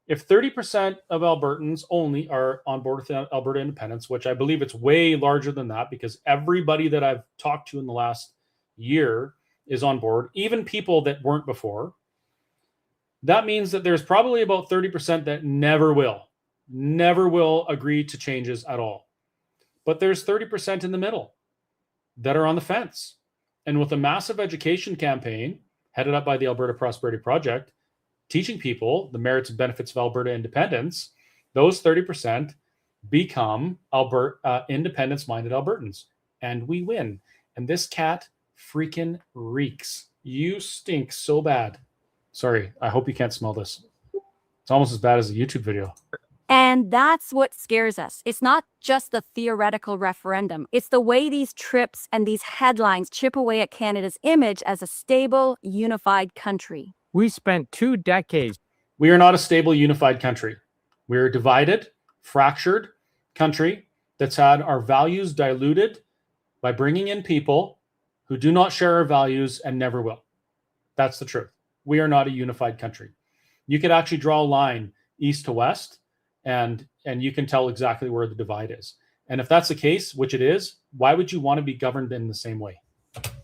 if 30% of Albertans only are on board with Alberta Independence, which I believe it's way larger than that, because everybody that I've talked to in the last year is on board, even people that weren't before, that means that there's probably about 30% that never will agree to changes at all. But there's 30% in the middle that are on the fence. And with a massive education campaign headed up by the Alberta Prosperity Project, teaching people the merits and benefits of Alberta independence, those 30% become independence-minded Albertans. and we win. And this cat freaking reeks. You stink so bad. Sorry, I hope you can't smell this. It's almost as bad as a YouTube video. And that's what scares us. It's not just the theoretical referendum. It's the way these trips and these headlines chip away at Canada's image as a stable, unified country. We spent 2 decades. We are not a stable, unified country. We are a divided, fractured country that's had our values diluted by bringing in people who do not share our values and never will. That's the truth. We are not a unified country. You could actually draw a line east to west, and you can tell exactly where the divide is. And if that's the case, which it is, why would you want to be governed in the same way?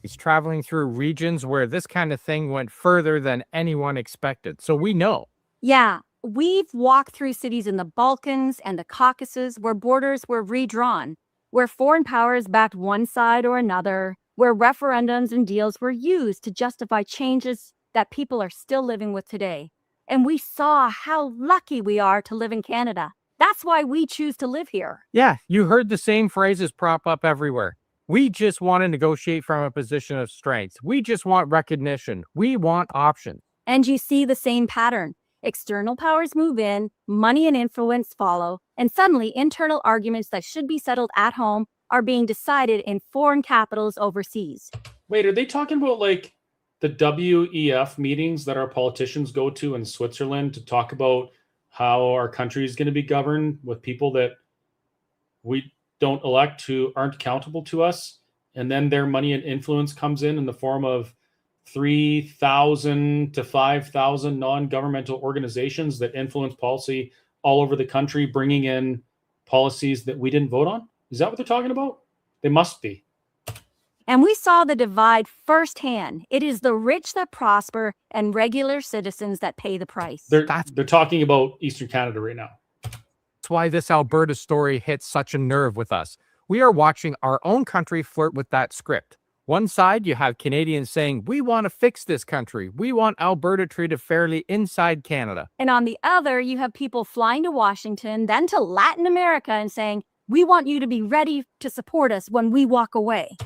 He's traveling through regions where this kind of thing went further than anyone expected. So we know. Yeah, we've walked through cities in the Balkans and the Caucasus where borders were redrawn, where foreign powers backed one side or another, where referendums and deals were used to justify changes that people are still living with today. And we saw how lucky we are to live in Canada. That's why we choose to live here. Yeah, you heard the same phrases prop up everywhere. We just want to negotiate from a position of strength. We just want recognition. We want options. And you see the same pattern. External powers move in, money and influence follow, and suddenly internal arguments that should be settled at home are being decided in foreign capitals overseas. Wait, are they talking about like the WEF meetings that our politicians go to in Switzerland to talk about how our country is going to be governed with people that we don't elect, who aren't accountable to us, and then their money and influence comes in the form of 3,000 to 5,000 non-governmental organizations that influence policy all over the country, bringing in policies that we didn't vote on? Is that what they're talking about? They must be. And we saw the divide firsthand. It is the rich that prosper and regular citizens that pay the price. They're talking about Eastern Canada right now. That's why this Alberta story hits such a nerve with us. We are watching our own country flirt with that script. One side, you have Canadians saying, we want to fix this country. We want Alberta treated fairly inside Canada. And on the other, you have people flying to Washington, then to Latin America and saying, we want you to be ready to support us when we walk away.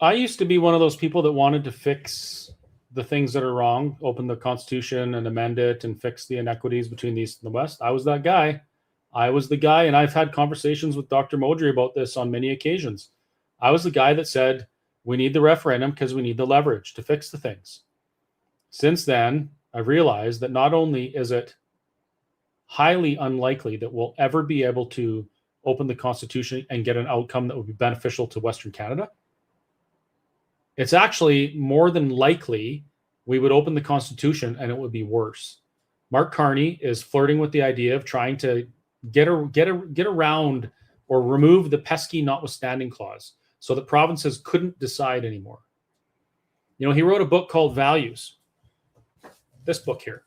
I used to be one of those people that wanted to fix the things that are wrong, open the Constitution and amend it and fix the inequities between the East and the West. I was that guy. I was the guy, and I've had conversations with Dr. Modry about this on many occasions. I was the guy that said, we need the referendum because we need the leverage to fix the things. Since then, I've realized that not only is it highly unlikely that we'll ever be able to open the Constitution and get an outcome that would be beneficial to Western Canada, it's actually more than likely we would open the Constitution and it would be worse. Mark Carney is flirting with the idea of trying to get around or remove the pesky notwithstanding clause so that provinces couldn't decide anymore. You know, he wrote a book called Values, this book here,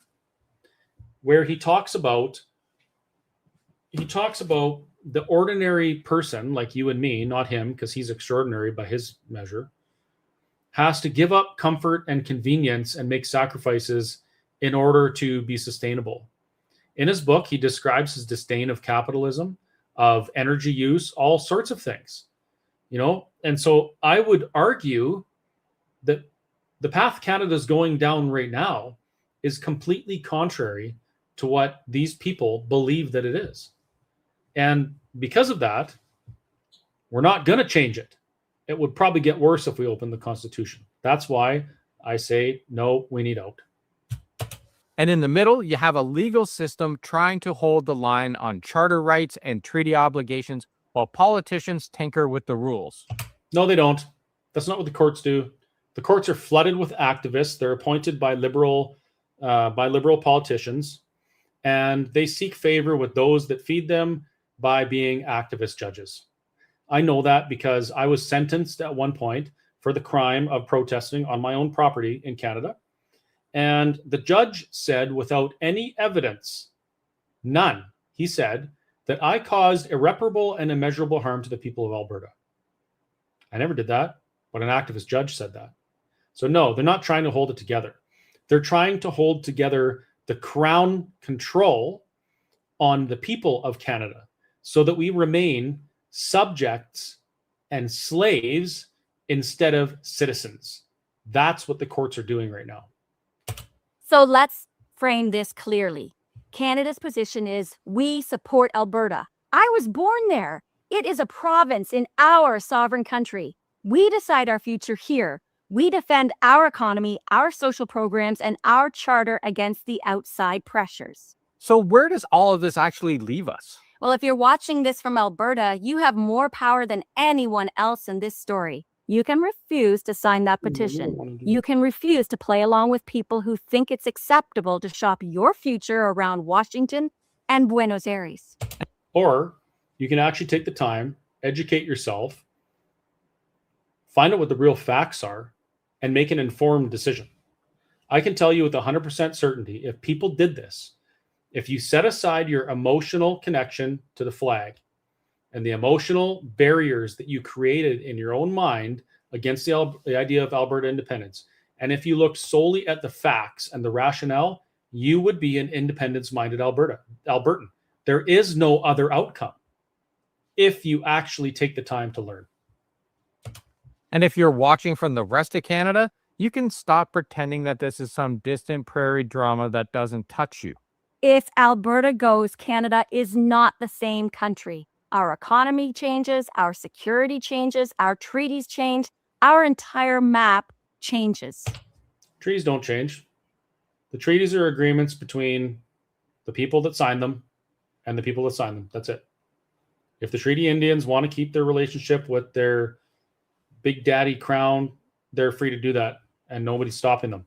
where he talks about the ordinary person like you and me, not him, because he's extraordinary by his measure, has to give up comfort and convenience and make sacrifices in order to be sustainable. In his book, he describes his disdain of capitalism, of energy use, all sorts of things, you know? And so I would argue that the path Canada's going down right now is completely contrary to what these people believe that it is. And because of that, we're not going to change it. It would probably get worse if we open the Constitution. That's why I say, no, we need out. And in the middle, you have a legal system trying to hold the line on charter rights and treaty obligations while politicians tinker with the rules. No, they don't. That's not what the courts do. The courts are flooded with activists. They're appointed by liberal politicians, and they seek favor with those that feed them by being activist judges. I know that because I was sentenced at one point for the crime of protesting on my own property in Canada. And the judge said, without any evidence, none, he said, that I caused irreparable and immeasurable harm to the people of Alberta. I never did that, but an activist judge said that. So no, they're not trying to hold it together. They're trying to hold together the crown control on the people of Canada so that we remain subjects and slaves instead of citizens. That's what the courts are doing right now. So let's frame this clearly. Canada's position is we support Alberta. I was born there. It is a province in our sovereign country. We decide our future here. We defend our economy, our social programs, and our charter against the outside pressures. So where does all of this actually leave us? Well, if you're watching this from Alberta, you have more power than anyone else in this story. You can refuse to sign that petition. You can refuse to play along with people who think it's acceptable to shop your future around Washington and Buenos Aires. Or you can actually take the time, educate yourself, find out what the real facts are, and make an informed decision. I can tell you with 100% certainty, if people did this, if you set aside your emotional connection to the flag and the emotional barriers that you created in your own mind against the idea of Alberta independence, and if you look solely at the facts and the rationale, you would be an independence-minded Albertan. There is no other outcome if you actually take the time to learn. And if you're watching from the rest of Canada, you can stop pretending that this is some distant prairie drama that doesn't touch you. If Alberta goes, Canada is not the same country. Our economy changes, our security changes, our treaties change, our entire map changes. Treaties don't change. The treaties are agreements between the people that sign them and the people that sign them. That's it. If the Treaty Indians want to keep their relationship with their Big Daddy Crown, they're free to do that, and nobody's stopping them.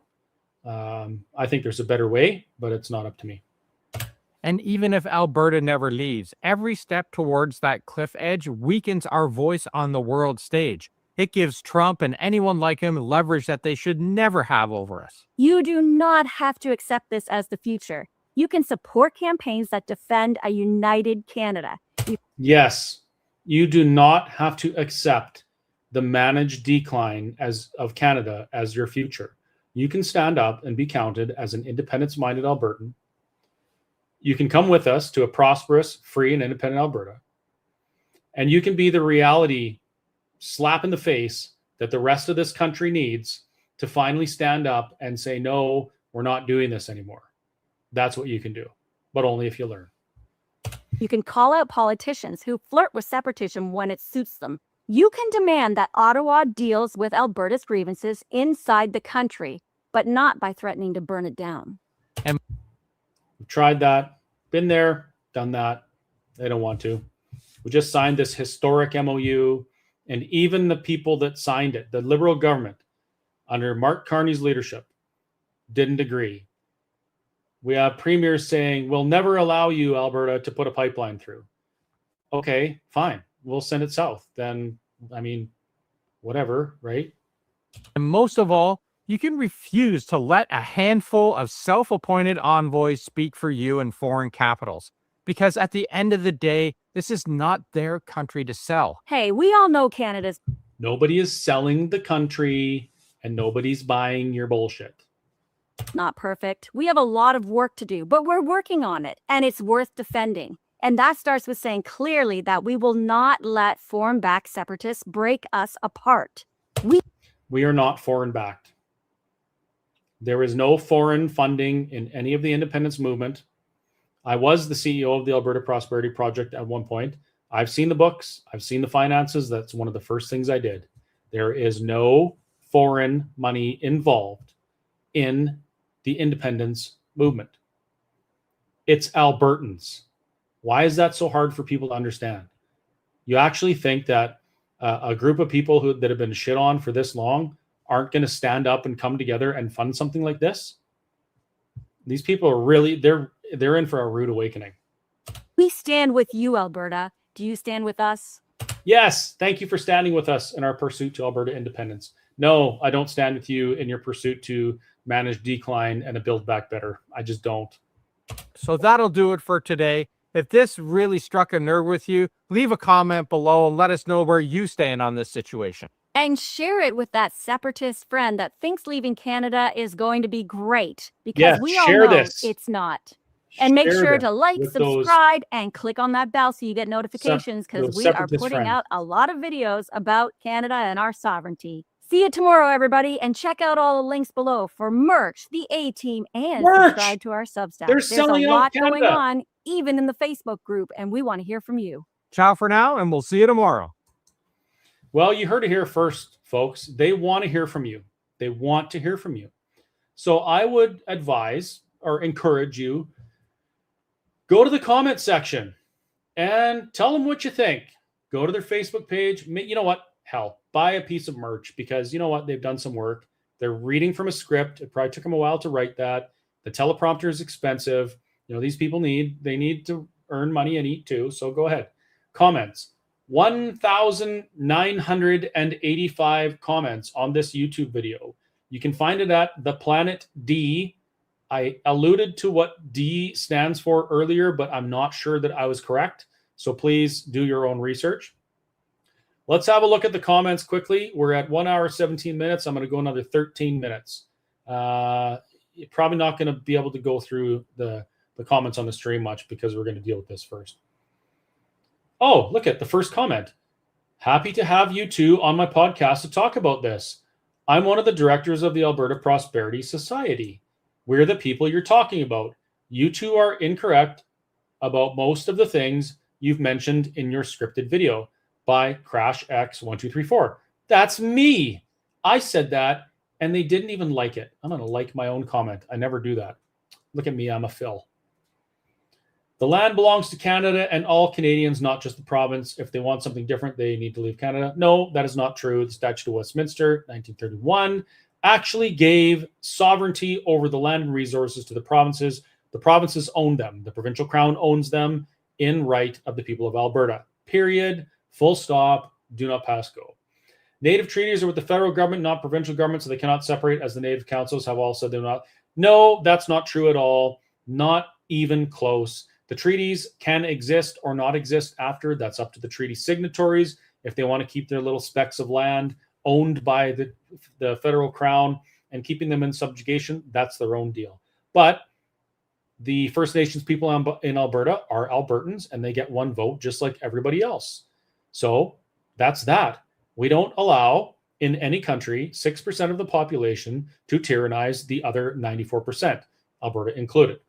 I think there's a better way, but it's not up to me. And even if Alberta never leaves, every step towards that cliff edge weakens our voice on the world stage. It gives Trump and anyone like him leverage that they should never have over us. You do not have to accept this as the future. You can support campaigns that defend a united Canada. Yes, you do not have to accept the managed decline of Canada as your future. You can stand up and be counted as an independence-minded Albertan. You can come with us to a prosperous, free, and independent Alberta. And you can be the reality slap in the face that the rest of this country needs to finally stand up and say, no, we're not doing this anymore. That's what you can do, but only if you learn. You can call out politicians who flirt with separatism when it suits them. You can demand that Ottawa deals with Alberta's grievances inside the country, but not by threatening to burn it down. And we've tried that, been there, done that. They don't want to. We just signed this historic MOU, and even the people that signed it, the Liberal government, under Mark Carney's leadership, didn't agree. We have premiers saying, we'll never allow you, Alberta, to put a pipeline through. Okay, fine. We'll send it south. Then, I mean, whatever, right? And most of all, you can refuse to let a handful of self-appointed envoys speak for you in foreign capitals. Because at the end of the day, this is not their country to sell. Hey, we all know Canada's... Nobody is selling the country and nobody's buying your bullshit. Not perfect. We have a lot of work to do, but we're working on it, and it's worth defending. And that starts with saying clearly that we will not let foreign-backed separatists break us apart. We are not foreign-backed. There is no foreign funding in any of the independence movement. I was the CEO of the Alberta Prosperity Project at one point. I've seen the books. I've seen the finances. That's one of the first things I did. There is no foreign money involved in the independence movement. It's Albertans. Why is that so hard for people to understand? You actually think that a group of people that have been shit on for this long aren't going to stand up and come together and fund something like this? These people are really, they're in for a rude awakening. We stand with you, Alberta. Do you stand with us? Yes. Thank you for standing with us in our pursuit to Alberta independence. No, I don't stand with you in your pursuit to manage decline and a build back better. I just don't. So that'll do it for today. If this really struck a nerve with you, leave a comment below and let us know where you stand on this situation. And share it with that separatist friend that thinks leaving Canada is going to be great. Because we all know it's not. And make Share sure them to like, with those subscribe, and click on that bell so you get notifications because those we are separatist putting friends. out a lot of videos about Canada and our sovereignty. See you tomorrow, everybody, and check out all the links below for merch, the A-Team, and Merch! subscribe to our Substack. They're There's a selling out lot going Canada. on, even in the Facebook group, and we want to hear from you. Ciao for now, and we'll see you tomorrow. Well, you heard it here first, folks. They want to hear from you. They want to hear from you. So I would advise or encourage you, go to the comment section and tell them what you think. Go to their Facebook page. You know what? Hell, buy a piece of merch because you know what? They've done some work. They're reading from a script. It probably took them a while to write that. The teleprompter is expensive. You know, these people need to earn money and eat too. So go ahead. Comments. 1,985 comments on this YouTube video. You can find it at The Planet D. I alluded to what D stands for earlier, but I'm not sure that I was correct. So please do your own research. Let's have a look at the comments quickly. We're at 1 hour, 17 minutes. I'm going to go another 13 minutes. You're probably not going to be able to go through the comments on the stream much because we're going to deal with this first. Oh, look at the first comment. Happy to have you two on my podcast to talk about this. I'm one of the directors of the Alberta Prosperity Society. We're the people you're talking about. You two are incorrect about most of the things you've mentioned in your scripted video by Crash X1234. That's me. I said that and they didn't even like it. I'm going to like my own comment. I never do that. Look at me. I'm a Phil. The land belongs to Canada and all Canadians, not just the province. If they want something different, they need to leave Canada. No, that is not true. The Statute of Westminster, 1931, actually gave sovereignty over the land and resources to the provinces. The provinces own them. The provincial crown owns them in right of the people of Alberta. Period. Full stop. Do not pass go. Native treaties are with the federal government, not provincial government, so they cannot separate, as the native councils have all said they're not. No, that's not true at all. Not even close. The treaties can exist or not exist after. That's up to the treaty signatories. If they want to keep their little specks of land owned by the federal crown and keeping them in subjugation, that's their own deal. But the First Nations people in Alberta are Albertans, and they get one vote just like everybody else. So that's that. We don't allow in any country 6% of the population to tyrannize the other 94%, Alberta included.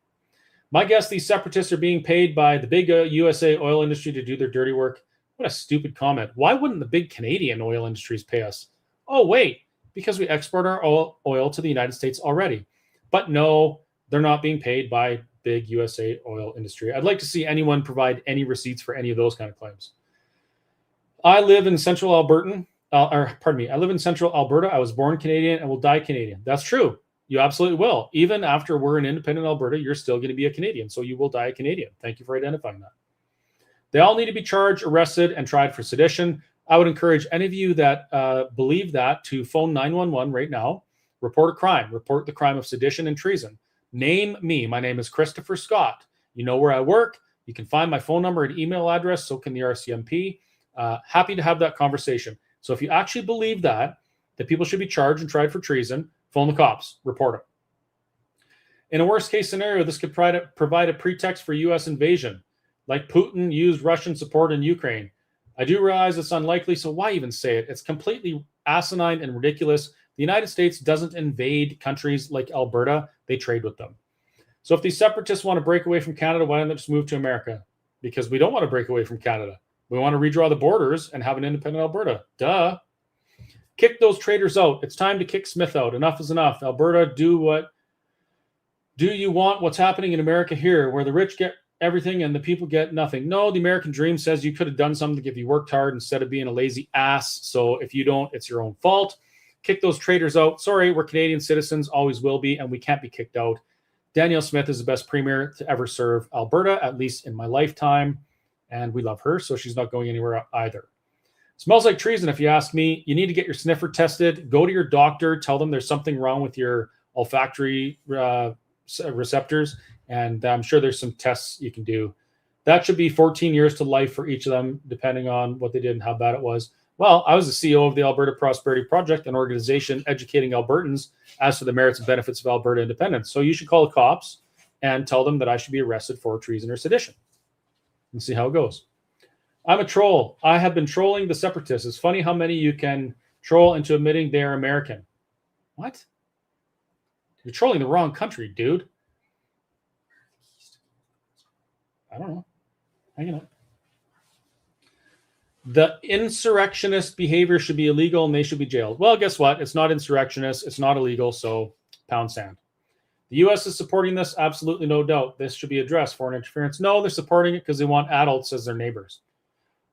My guess, these separatists are being paid by the big USA oil industry to do their dirty work. What a stupid comment. Why wouldn't the big Canadian oil industries pay us? Oh, wait, because we export our oil to the United States already. But no, they're not being paid by big USA oil industry. I'd like to see anyone provide any receipts for any of those kind of claims. I live in central Alberta. I live in central Alberta. I was born Canadian and will die Canadian. That's true. You absolutely will. Even after we're an independent Alberta, you're still going to be a Canadian. So you will die a Canadian. Thank you for identifying that. They all need to be charged, arrested, and tried for sedition. I would encourage any of you that believe that to phone 911 right now. Report a crime. Report the crime of sedition and treason. Name me. My name is Christopher Scott. You know where I work. You can find my phone number and email address. So can the RCMP. Happy to have that conversation. So if you actually believe that people should be charged and tried for treason, phone the cops, report them. In a worst case scenario, this could provide a pretext for U.S. invasion, like Putin used Russian support in Ukraine. I do realize it's unlikely, so why even say it? It's completely asinine and ridiculous. The United States doesn't invade countries like Alberta. They trade with them. So if these separatists want to break away from Canada, why don't they just move to America? Because we don't want to break away from Canada. We want to redraw the borders and have an independent Alberta. Duh. Kick those traitors out. It's time to kick Smith out. Enough is enough. Alberta, do you want what's happening in America here, where the rich get everything and the people get nothing? No, the American dream says you could have done something if you worked hard instead of being a lazy ass. So if you don't, it's your own fault. Kick those traitors out. Sorry, we're Canadian citizens, always will be, and we can't be kicked out. Danielle Smith is the best premier to ever serve Alberta, at least in my lifetime, and we love her, so she's not going anywhere either. Smells like treason, if you ask me. You need to get your sniffer tested. Go to your doctor. Tell them there's something wrong with your olfactory receptors, and I'm sure there's some tests you can do. That should be 14 years to life for each of them, depending on what they did and how bad it was. Well, I was the CEO of the Alberta Prosperity Project, an organization educating Albertans as to the merits and benefits of Alberta independence. So you should call the cops and tell them that I should be arrested for treason or sedition. And see how it goes. I'm a troll. I have been trolling the Separatists. It's funny how many you can troll into admitting they are American. What? You're trolling the wrong country, dude. I don't know. Hang on. The insurrectionist behavior should be illegal and they should be jailed. Well, guess what? It's not insurrectionist. It's not illegal. So pound sand. The U.S. is supporting this. Absolutely no doubt. This should be addressed. Foreign interference. No, they're supporting it because they want adults as their neighbors.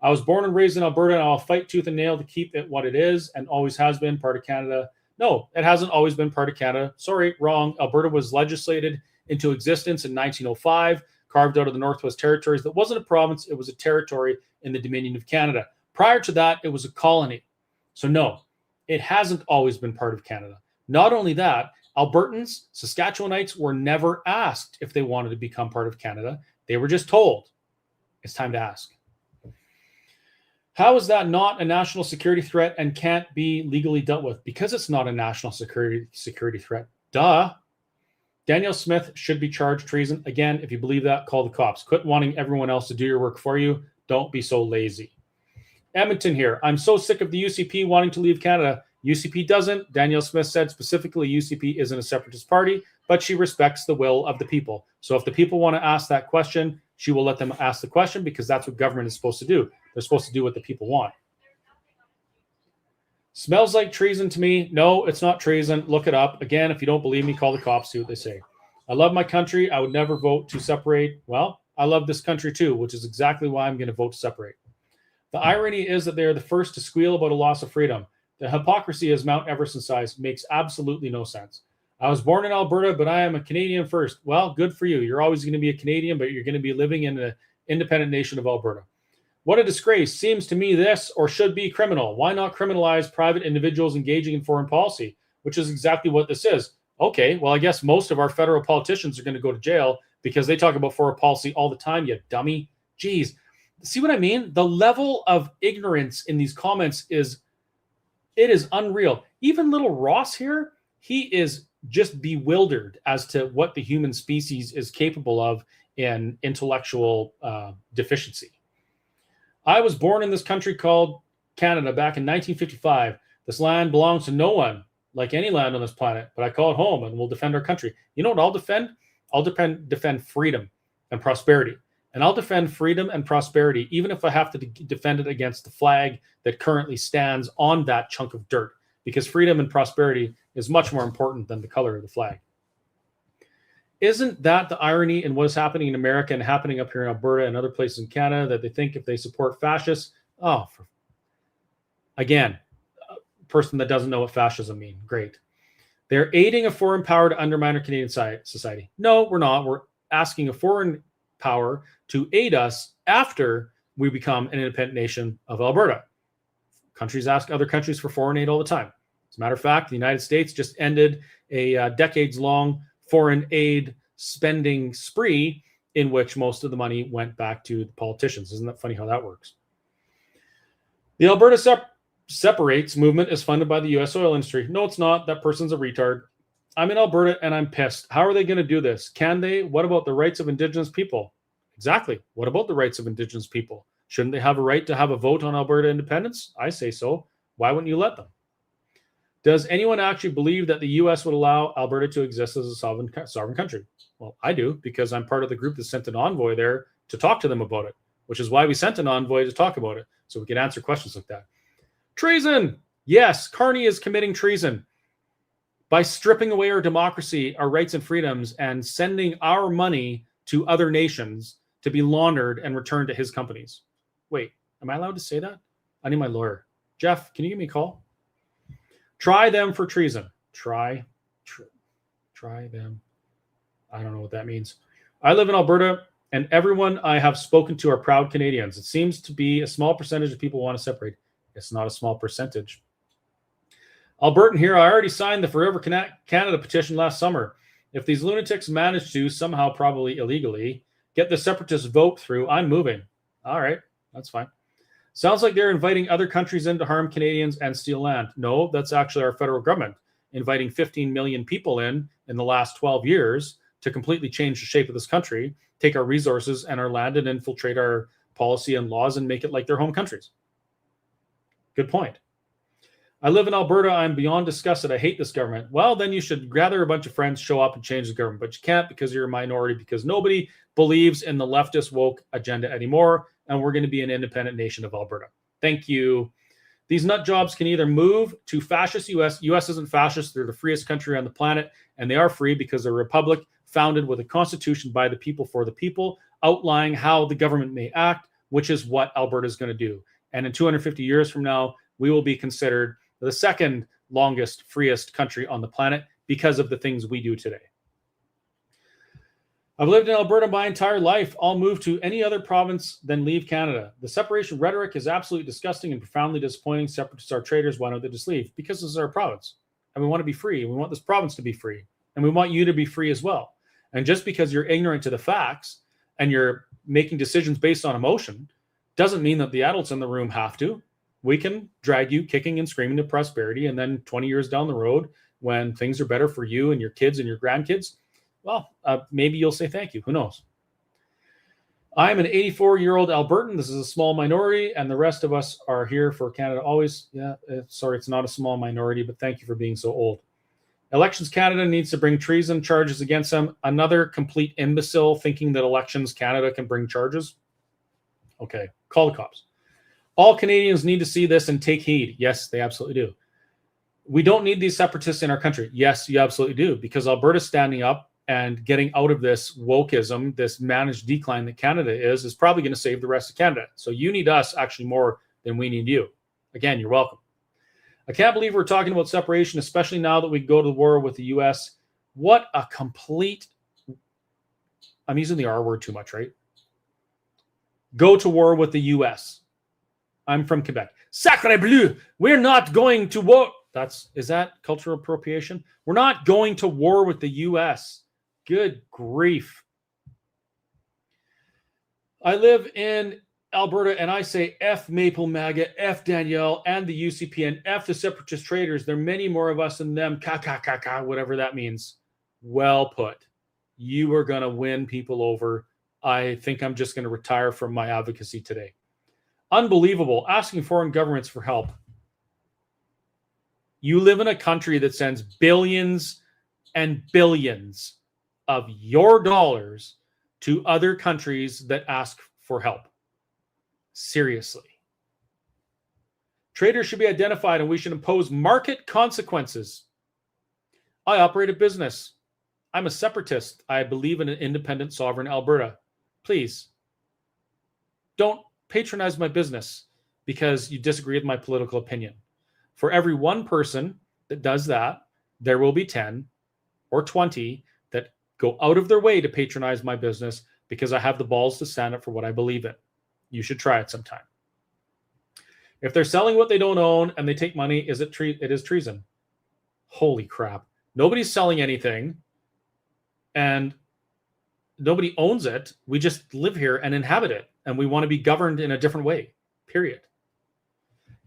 I was born and raised in Alberta, and I'll fight tooth and nail to keep it what it is and always has been part of Canada. No, it hasn't always been part of Canada. Sorry, wrong. Alberta was legislated into existence in 1905, carved out of the Northwest Territories. That wasn't a province. It was a territory in the Dominion of Canada. Prior to that, it was a colony. So no, it hasn't always been part of Canada. Not only that, Albertans, Saskatchewanites were never asked if they wanted to become part of Canada. They were just told, it's time to ask. How is that not a national security threat and can't be legally dealt with? Because it's not a national security threat. Duh. Danielle Smith should be charged treason. Again, if you believe that, call the cops. Quit wanting everyone else to do your work for you. Don't be so lazy. Edmonton here. I'm so sick of the UCP wanting to leave Canada. UCP doesn't. Danielle Smith said specifically UCP isn't a separatist party, but she respects the will of the people. So if the people want to ask that question, she will let them ask the question because that's what government is supposed to do. They're supposed to do what the people want. Smells like treason to me. No, it's not treason. Look it up. Again, if you don't believe me, call the cops, see what they say. I love my country. I would never vote to separate. Well, I love this country too, which is exactly why I'm going to vote to separate. The irony is that they're the first to squeal about a loss of freedom. The hypocrisy is Mount Everest size. Makes absolutely no sense. I was born in Alberta, but I am a Canadian first. Well, good for you. You're always going to be a Canadian, but you're going to be living in the independent nation of Alberta. What a disgrace. Seems to me this or should be criminal. Why not criminalize private individuals engaging in foreign policy, which is exactly what this is. Okay, well, I guess most of our federal politicians are going to go to jail because they talk about foreign policy all the time, you dummy. Jeez. See what I mean? The level of ignorance in these comments is unreal. Even little Ross here, he is just bewildered as to what the human species is capable of in intellectual deficiency. I was born in this country called Canada back in 1955. This land belongs to no one, like any land on this planet, but I call it home and we'll defend our country. You know what I'll defend? I'll defend freedom and prosperity. And I'll defend freedom and prosperity, even if I have to defend it against the flag that currently stands on that chunk of dirt, because freedom and prosperity is much more important than the color of the flag. Isn't that the irony in what is happening in America and happening up here in Alberta and other places in Canada, that they think if they support fascists, again, a person that doesn't know what fascism means, great. They're aiding a foreign power to undermine our Canadian society. No, we're not. We're asking a foreign power to aid us after we become an independent nation of Alberta. Countries ask other countries for foreign aid all the time. As a matter of fact, the United States just ended a decades-long foreign aid spending spree in which most of the money went back to the politicians. Isn't that funny how that works? The Alberta Separates movement is funded by the U.S. oil industry. No, it's not. That person's a retard. I'm in Alberta and I'm pissed. How are they going to do this? Can they? What about the rights of Indigenous people? Exactly. What about the rights of Indigenous people? Shouldn't they have a right to have a vote on Alberta independence? I say so. Why wouldn't you let them? Does anyone actually believe that the U.S. would allow Alberta to exist as a sovereign country? Well, I do, because I'm part of the group that sent an envoy there to talk to them about it, which is why we sent an envoy to talk about it, so we could answer questions like that. Treason! Yes, Carney is committing treason by stripping away our democracy, our rights and freedoms, and sending our money to other nations to be laundered and returned to his companies. Wait, am I allowed to say that? I need my lawyer. Jeff, can you give me a call? Try them for treason. Try them. I don't know what that means. I live in Alberta, and everyone I have spoken to are proud Canadians. It seems to be a small percentage of people want to separate. It's not a small percentage. Albertan here, I already signed the Forever Canada petition last summer. If these lunatics manage to, somehow probably illegally, get the separatist vote through, I'm moving. All right, that's fine. Sounds like they're inviting other countries in to harm Canadians and steal land. No, that's actually our federal government inviting 15 million people in the last 12 years to completely change the shape of this country, take our resources and our land and infiltrate our policy and laws and make it like their home countries. Good point. I live in Alberta. I'm beyond disgusted. I hate this government. Well, then you should gather a bunch of friends, show up and change the government. But you can't because you're a minority, because nobody believes in the leftist woke agenda anymore. And we're going to be an independent nation of Alberta. Thank you. These nut jobs can either move to fascist US. US isn't fascist. They're the freest country on the planet. And they are free because they're a republic founded with a constitution by the people for the people, outlining how the government may act, which is what Alberta is going to do. And in 250 years from now, we will be considered the second longest, freest country on the planet because of the things we do today. I've lived in Alberta my entire life. I'll move to any other province than leave Canada. The separation rhetoric is absolutely disgusting and profoundly disappointing. Separatists are traitors. Why don't they just leave? Because this is our province. And we want to be free. We want this province to be free. And we want you to be free as well. And just because you're ignorant to the facts and you're making decisions based on emotion doesn't mean that the adults in the room have to. We can drag you kicking and screaming to prosperity. And then 20 years down the road, when things are better for you and your kids and your grandkids, well, maybe you'll say thank you. Who knows? I'm an 84-year-old Albertan. This is a small minority, and the rest of us are here for Canada always. Yeah, sorry, it's not a small minority, but thank you for being so old. Elections Canada needs to bring treason charges against them. Another complete imbecile thinking that Elections Canada can bring charges. Okay, call the cops. All Canadians need to see this and take heed. Yes, they absolutely do. We don't need these separatists in our country. Yes, you absolutely do, because Alberta's standing up and getting out of this wokeism, this managed decline that Canada is probably going to save the rest of Canada. So you need us actually more than we need you. Again, you're welcome. I can't believe we're talking about separation, especially now that we go to war with the U.S. What a complete... I'm using the R word too much, right? Go to war with the U.S. I'm from Quebec. Sacre bleu! We're not going to war. Is that cultural appropriation? We're not going to war with the U.S. Good grief. I live in Alberta and I say F Maple MAGA, F Danielle and the UCP and F the separatist traitors. There are many more of us than them. Whatever that means. Well put. You are going to win people over. I think I'm just going to retire from my advocacy today. Unbelievable. Asking foreign governments for help. You live in a country that sends billions and billions of your dollars to other countries that ask for help. Seriously. Traitors should be identified and we should impose market consequences. I operate a business. I'm a separatist. I believe in an independent, sovereign Alberta. Please, don't patronize my business because you disagree with my political opinion. For every one person that does that, there will be 10 or 20 that go out of their way to patronize my business because I have the balls to stand up for what I believe in. You should try it sometime. If they're selling what they don't own and they take money, it is treason. Holy crap. Nobody's selling anything and nobody owns it. We just live here and inhabit it. And we want to be governed in a different way, period.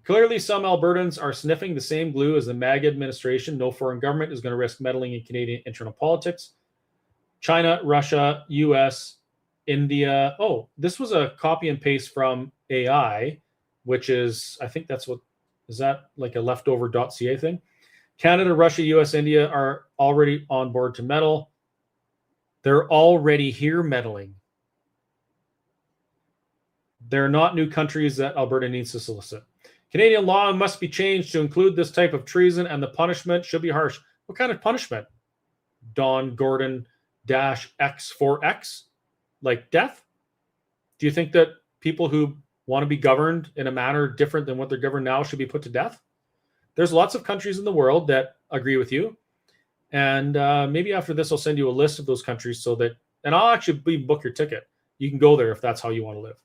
Clearly, some Albertans are sniffing the same glue as the MAGA administration. No foreign government is going to risk meddling in Canadian internal politics. China, Russia, US, India. Oh, this was a copy and paste from AI, which is, I think that's what, is that like a leftover .ca thing? Canada, Russia, US, India are already on board to meddle. They're already here meddling. They're not new countries that Alberta needs to solicit. Canadian law must be changed to include this type of treason and the punishment should be harsh. What kind of punishment? Don Gordon -X4X? Like death? Do you think that people who want to be governed in a manner different than what they're governed now should be put to death? There's lots of countries in the world that agree with you. And maybe after this, I'll send you a list of those countries so that, and I'll actually book your ticket. You can go there if that's how you want to live.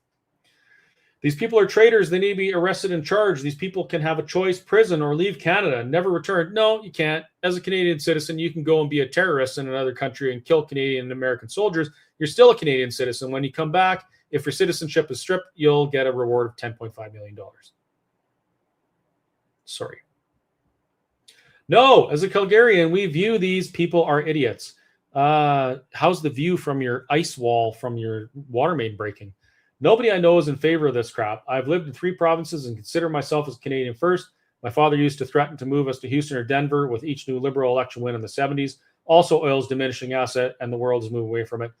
These people are traitors. They need to be arrested and charged. These people can have a choice, prison or leave Canada, never return. No, you can't. As a Canadian citizen, you can go and be a terrorist in another country and kill Canadian and American soldiers. You're still a Canadian citizen. When you come back, if your citizenship is stripped, you'll get a reward of $10.5 million. Sorry. No, as a Calgarian, we view these people are idiots. How's the view from your ice wall from your water main breaking? Nobody I know is in favor of this crap. I've lived in 3 provinces and consider myself as Canadian first. My father used to threaten to move us to Houston or Denver with each new Liberal election win in the 70s. Also, oil is a diminishing asset and the world is moving away from it.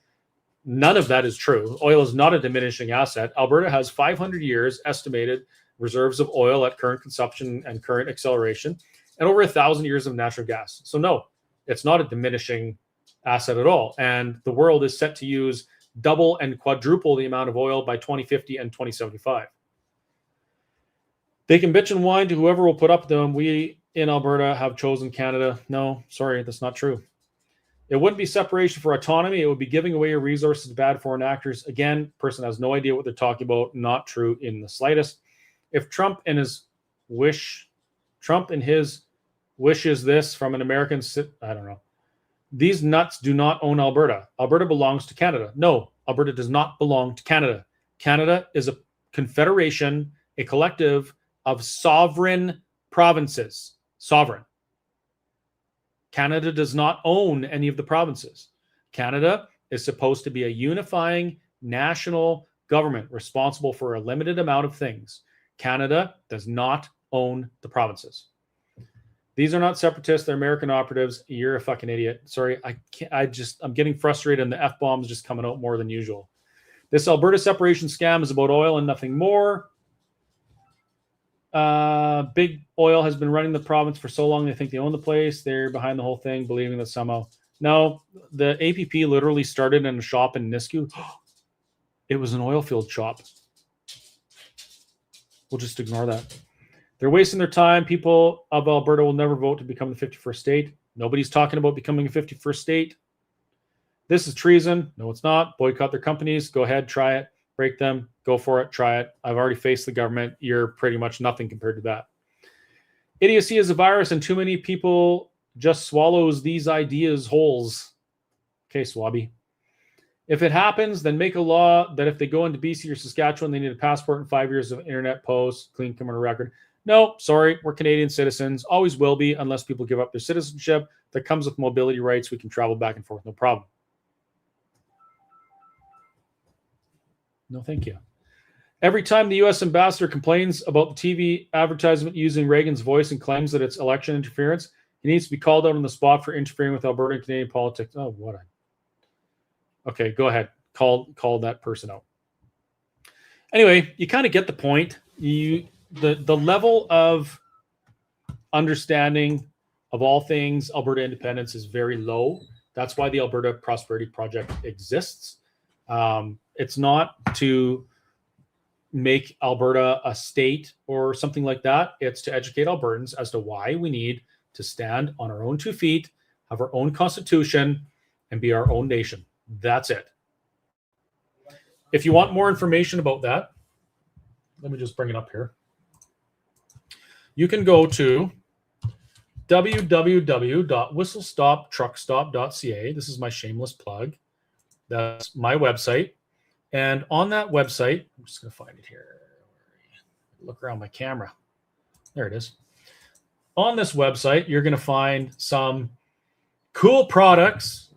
None of that is true. Oil is not a diminishing asset. Alberta has 500 years estimated reserves of oil at current consumption and current acceleration, and over 1,000 years of natural gas. So no, it's not a diminishing asset at all. And the world is set to use double and quadruple the amount of oil by 2050 and 2075. They can bitch and whine to whoever will put up with them. We in Alberta have chosen Canada. No, sorry, that's not true. It wouldn't be separation for autonomy. It would be giving away your resources to bad foreign actors. Again, person has no idea what they're talking about. Not true in the slightest. If Trump and his wishes this from an American, I don't know. These nuts do not own Alberta. Alberta belongs to Canada. No, Alberta does not belong to Canada. Canada is a confederation, a collective of sovereign provinces. Sovereign. Canada does not own any of the provinces. Canada is supposed to be a unifying national government responsible for a limited amount of things. Canada does not own the provinces. These are not separatists. They're American operatives. You're a fucking idiot. Sorry, I'm getting frustrated and the F-bomb's just coming out more than usual. This Alberta separation scam is about oil and nothing more. Big Oil has been running the province for so long they think they own the place. They're behind the whole thing, believing that somehow. No, the APP literally started in a shop in Nisku. It was an oil field shop. We'll just ignore that. They're wasting their time. People of Alberta will never vote to become the 51st state. Nobody's talking about becoming a 51st state. This is treason. No, it's not. Boycott their companies. Go ahead, try it. Break them. Go for it. Try it. I've already faced the government. You're pretty much nothing compared to that. Idiocy is a virus, and too many people just swallows these ideas wholes. Okay, Swabby. If it happens, then make a law that if they go into BC or Saskatchewan, they need a passport and 5 years of internet posts, clean criminal record. No, sorry, we're Canadian citizens. Always will be, unless people give up their citizenship. That comes with mobility rights. We can travel back and forth, no problem. No, thank you. Every time the U.S. ambassador complains about the TV advertisement using Reagan's voice and claims that it's election interference, he needs to be called out on the spot for interfering with Alberta and Canadian politics. Oh, what? Okay, go ahead. Call that person out. Anyway, you kind of get the point. The level of understanding of all things Alberta independence is very low. That's why the Alberta Prosperity Project exists. It's not to make Alberta a state or something like that. It's to educate Albertans as to why we need to stand on our own 2 feet, have our own constitution, and be our own nation. That's it. If you want more information about that, let me just bring it up here. You can go to www.whistlestoptruckstop.ca. This is my shameless plug. That's my website. And on that website, I'm just going to find it here. Look around my camera. There it is. On this website, you're going to find some cool products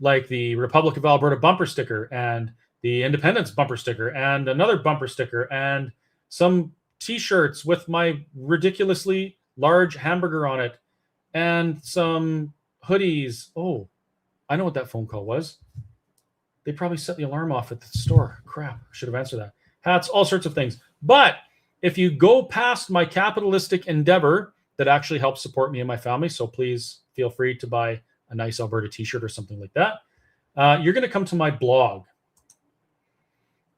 like the Republic of Alberta bumper sticker and the Independence bumper sticker and another bumper sticker and some t-shirts with my ridiculously large hamburger on it and some hoodies. Oh, I know what that phone call was. They probably set the alarm off at the store. Crap, I should have answered that. Hats, all sorts of things. But if you go past my capitalistic endeavor, that actually helps support me and my family, so please feel free to buy a nice Alberta t-shirt or something like that. You're going to come to my blog.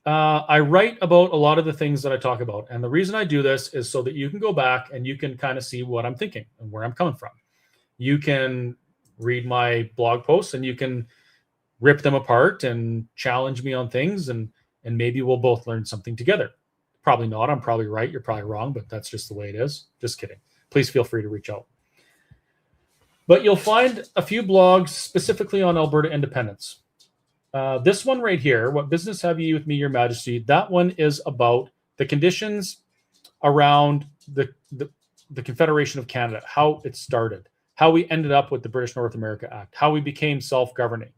I write about a lot of the things that I talk about. And the reason I do this is so that you can go back and you can kind of see what I'm thinking and where I'm coming from. You can read my blog posts and you can rip them apart and challenge me on things, and maybe we'll both learn something together. Probably not. I'm probably right. You're probably wrong, but that's just the way it is. Just kidding. Please feel free to reach out. But you'll find a few blogs specifically on Alberta independence. This one right here, What Business Have You With Me, Your Majesty? That one is about the conditions around the Confederation of Canada, how it started, how we ended up with the British North America Act, how we became self-governing.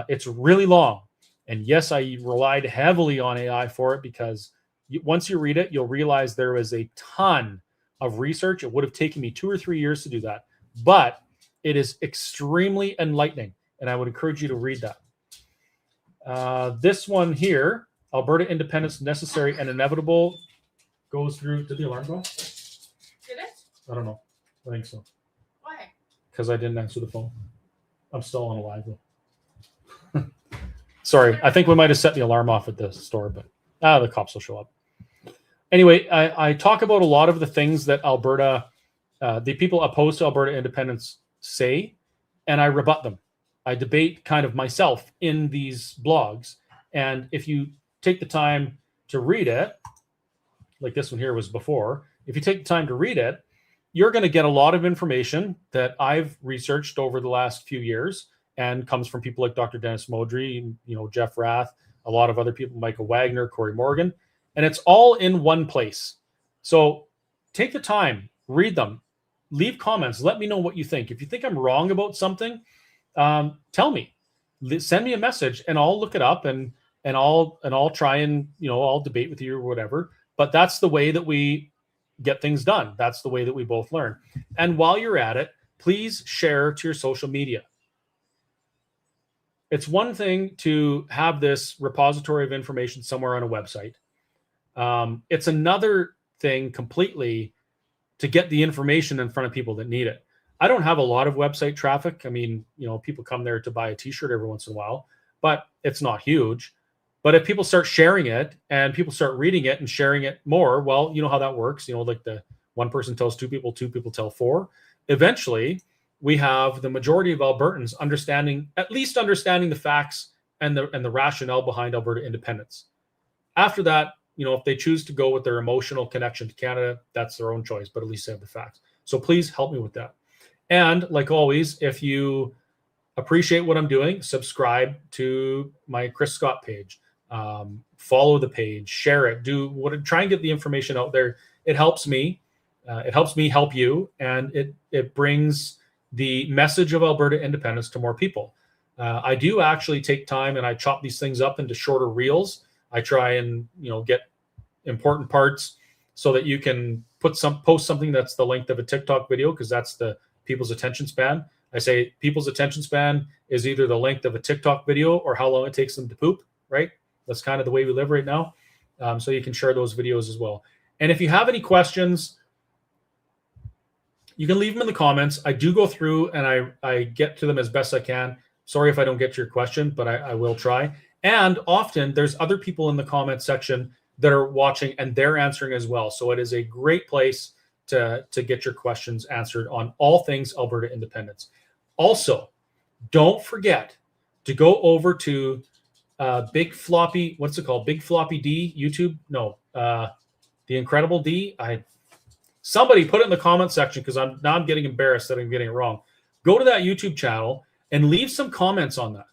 It's really long. And yes, I relied heavily on AI for it because once you read it, you'll realize there is a ton of research. It would have taken me 2 or 3 years to do that, but it is extremely enlightening, and I would encourage you to read that. This one here, Alberta Independence, Necessary and Inevitable, goes through. Did the alarm go? Did it? I don't know. I think so. Why? Because I didn't answer the phone. I'm still on a live though. Sorry, I think we might have set the alarm off at the store, but the cops will show up. Anyway, I talk about a lot of the things that Alberta, the people opposed to Alberta independence say, and I rebut them. I debate kind of myself in these blogs. And if you take the time to read it, like this one here was before, if you take the time to read it, you're going to get a lot of information that I've researched over the last few years and comes from people like Dr. Dennis Modry, Jeff Rath, a lot of other people, Michael Wagner, Corey Morgan, and it's all in one place. So take the time, read them, leave comments, let me know what you think. If you think I'm wrong about something, tell me, send me a message, and I'll look it up and I'll try and I'll debate with you or whatever. But that's the way that we get things done. That's the way that we both learn. And while you're at it, please share to your social media. It's one thing to have this repository of information somewhere on a website. It's another thing completely to get the information in front of people that need it. I don't have a lot of website traffic. I mean, people come there to buy a t-shirt every once in a while, but it's not huge. But if people start sharing it and people start reading it and sharing it more, well, you know how that works. Like the one person tells two people tell four. Eventually, we have the majority of Albertans at least understanding the facts and the rationale behind Alberta independence. After that, if they choose to go with their emotional connection to Canada, that's their own choice, but at least they have the facts. So please help me with that. And like always, if you appreciate what I'm doing, subscribe to my Chris Scott page. Follow the page, share it, try and get the information out there. It helps me. It helps me help you, and it brings the message of Alberta independence to more people. I do actually take time and I chop these things up into shorter reels. I try and get important parts so that you can post something that's the length of a TikTok video, because that's the people's attention span. I say people's attention span is either the length of a TikTok video or how long it takes them to poop, right? That's kind of the way we live right now. So you can share those videos as well. And if you have any questions, you can leave them in the comments. I do go through and I get to them as best I can. Sorry if I don't get to your question, but I will try. And often there's other people in the comment section that are watching and they're answering as well. So it is a great place to get your questions answered on all things Alberta independence. Also, don't forget to go over to Big Floppy, what's it called? Big Floppy D YouTube? No, The Incredible D. Somebody put it in the comment section, because I'm getting embarrassed that I'm getting it wrong. Go to that YouTube channel and leave some comments on that.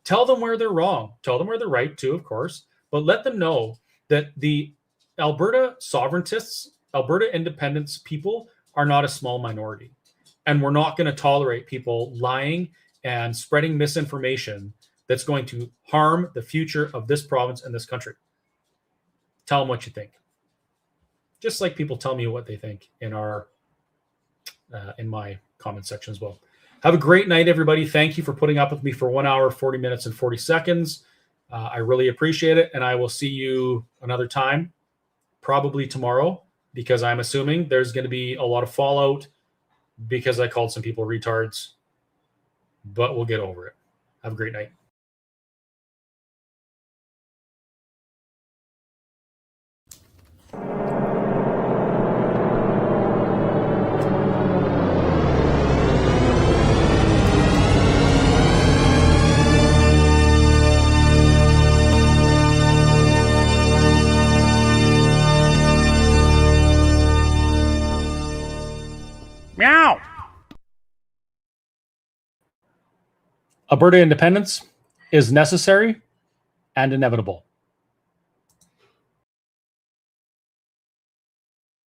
Tell them where they're wrong. Tell them where they're right too, of course. But let them know that the Alberta sovereigntists, Alberta independence people are not a small minority. And we're not going to tolerate people lying and spreading misinformation that's going to harm the future of this province and this country. Tell them what you think. Just like people tell me what they think in my comment section as well. Have a great night, everybody. Thank you for putting up with me for 1 hour, 40 minutes, and 40 seconds. I really appreciate it. And I will see you another time, probably tomorrow, because I'm assuming there's going to be a lot of fallout because I called some people retards. But we'll get over it. Have a great night. Meow. Alberta independence is necessary and inevitable.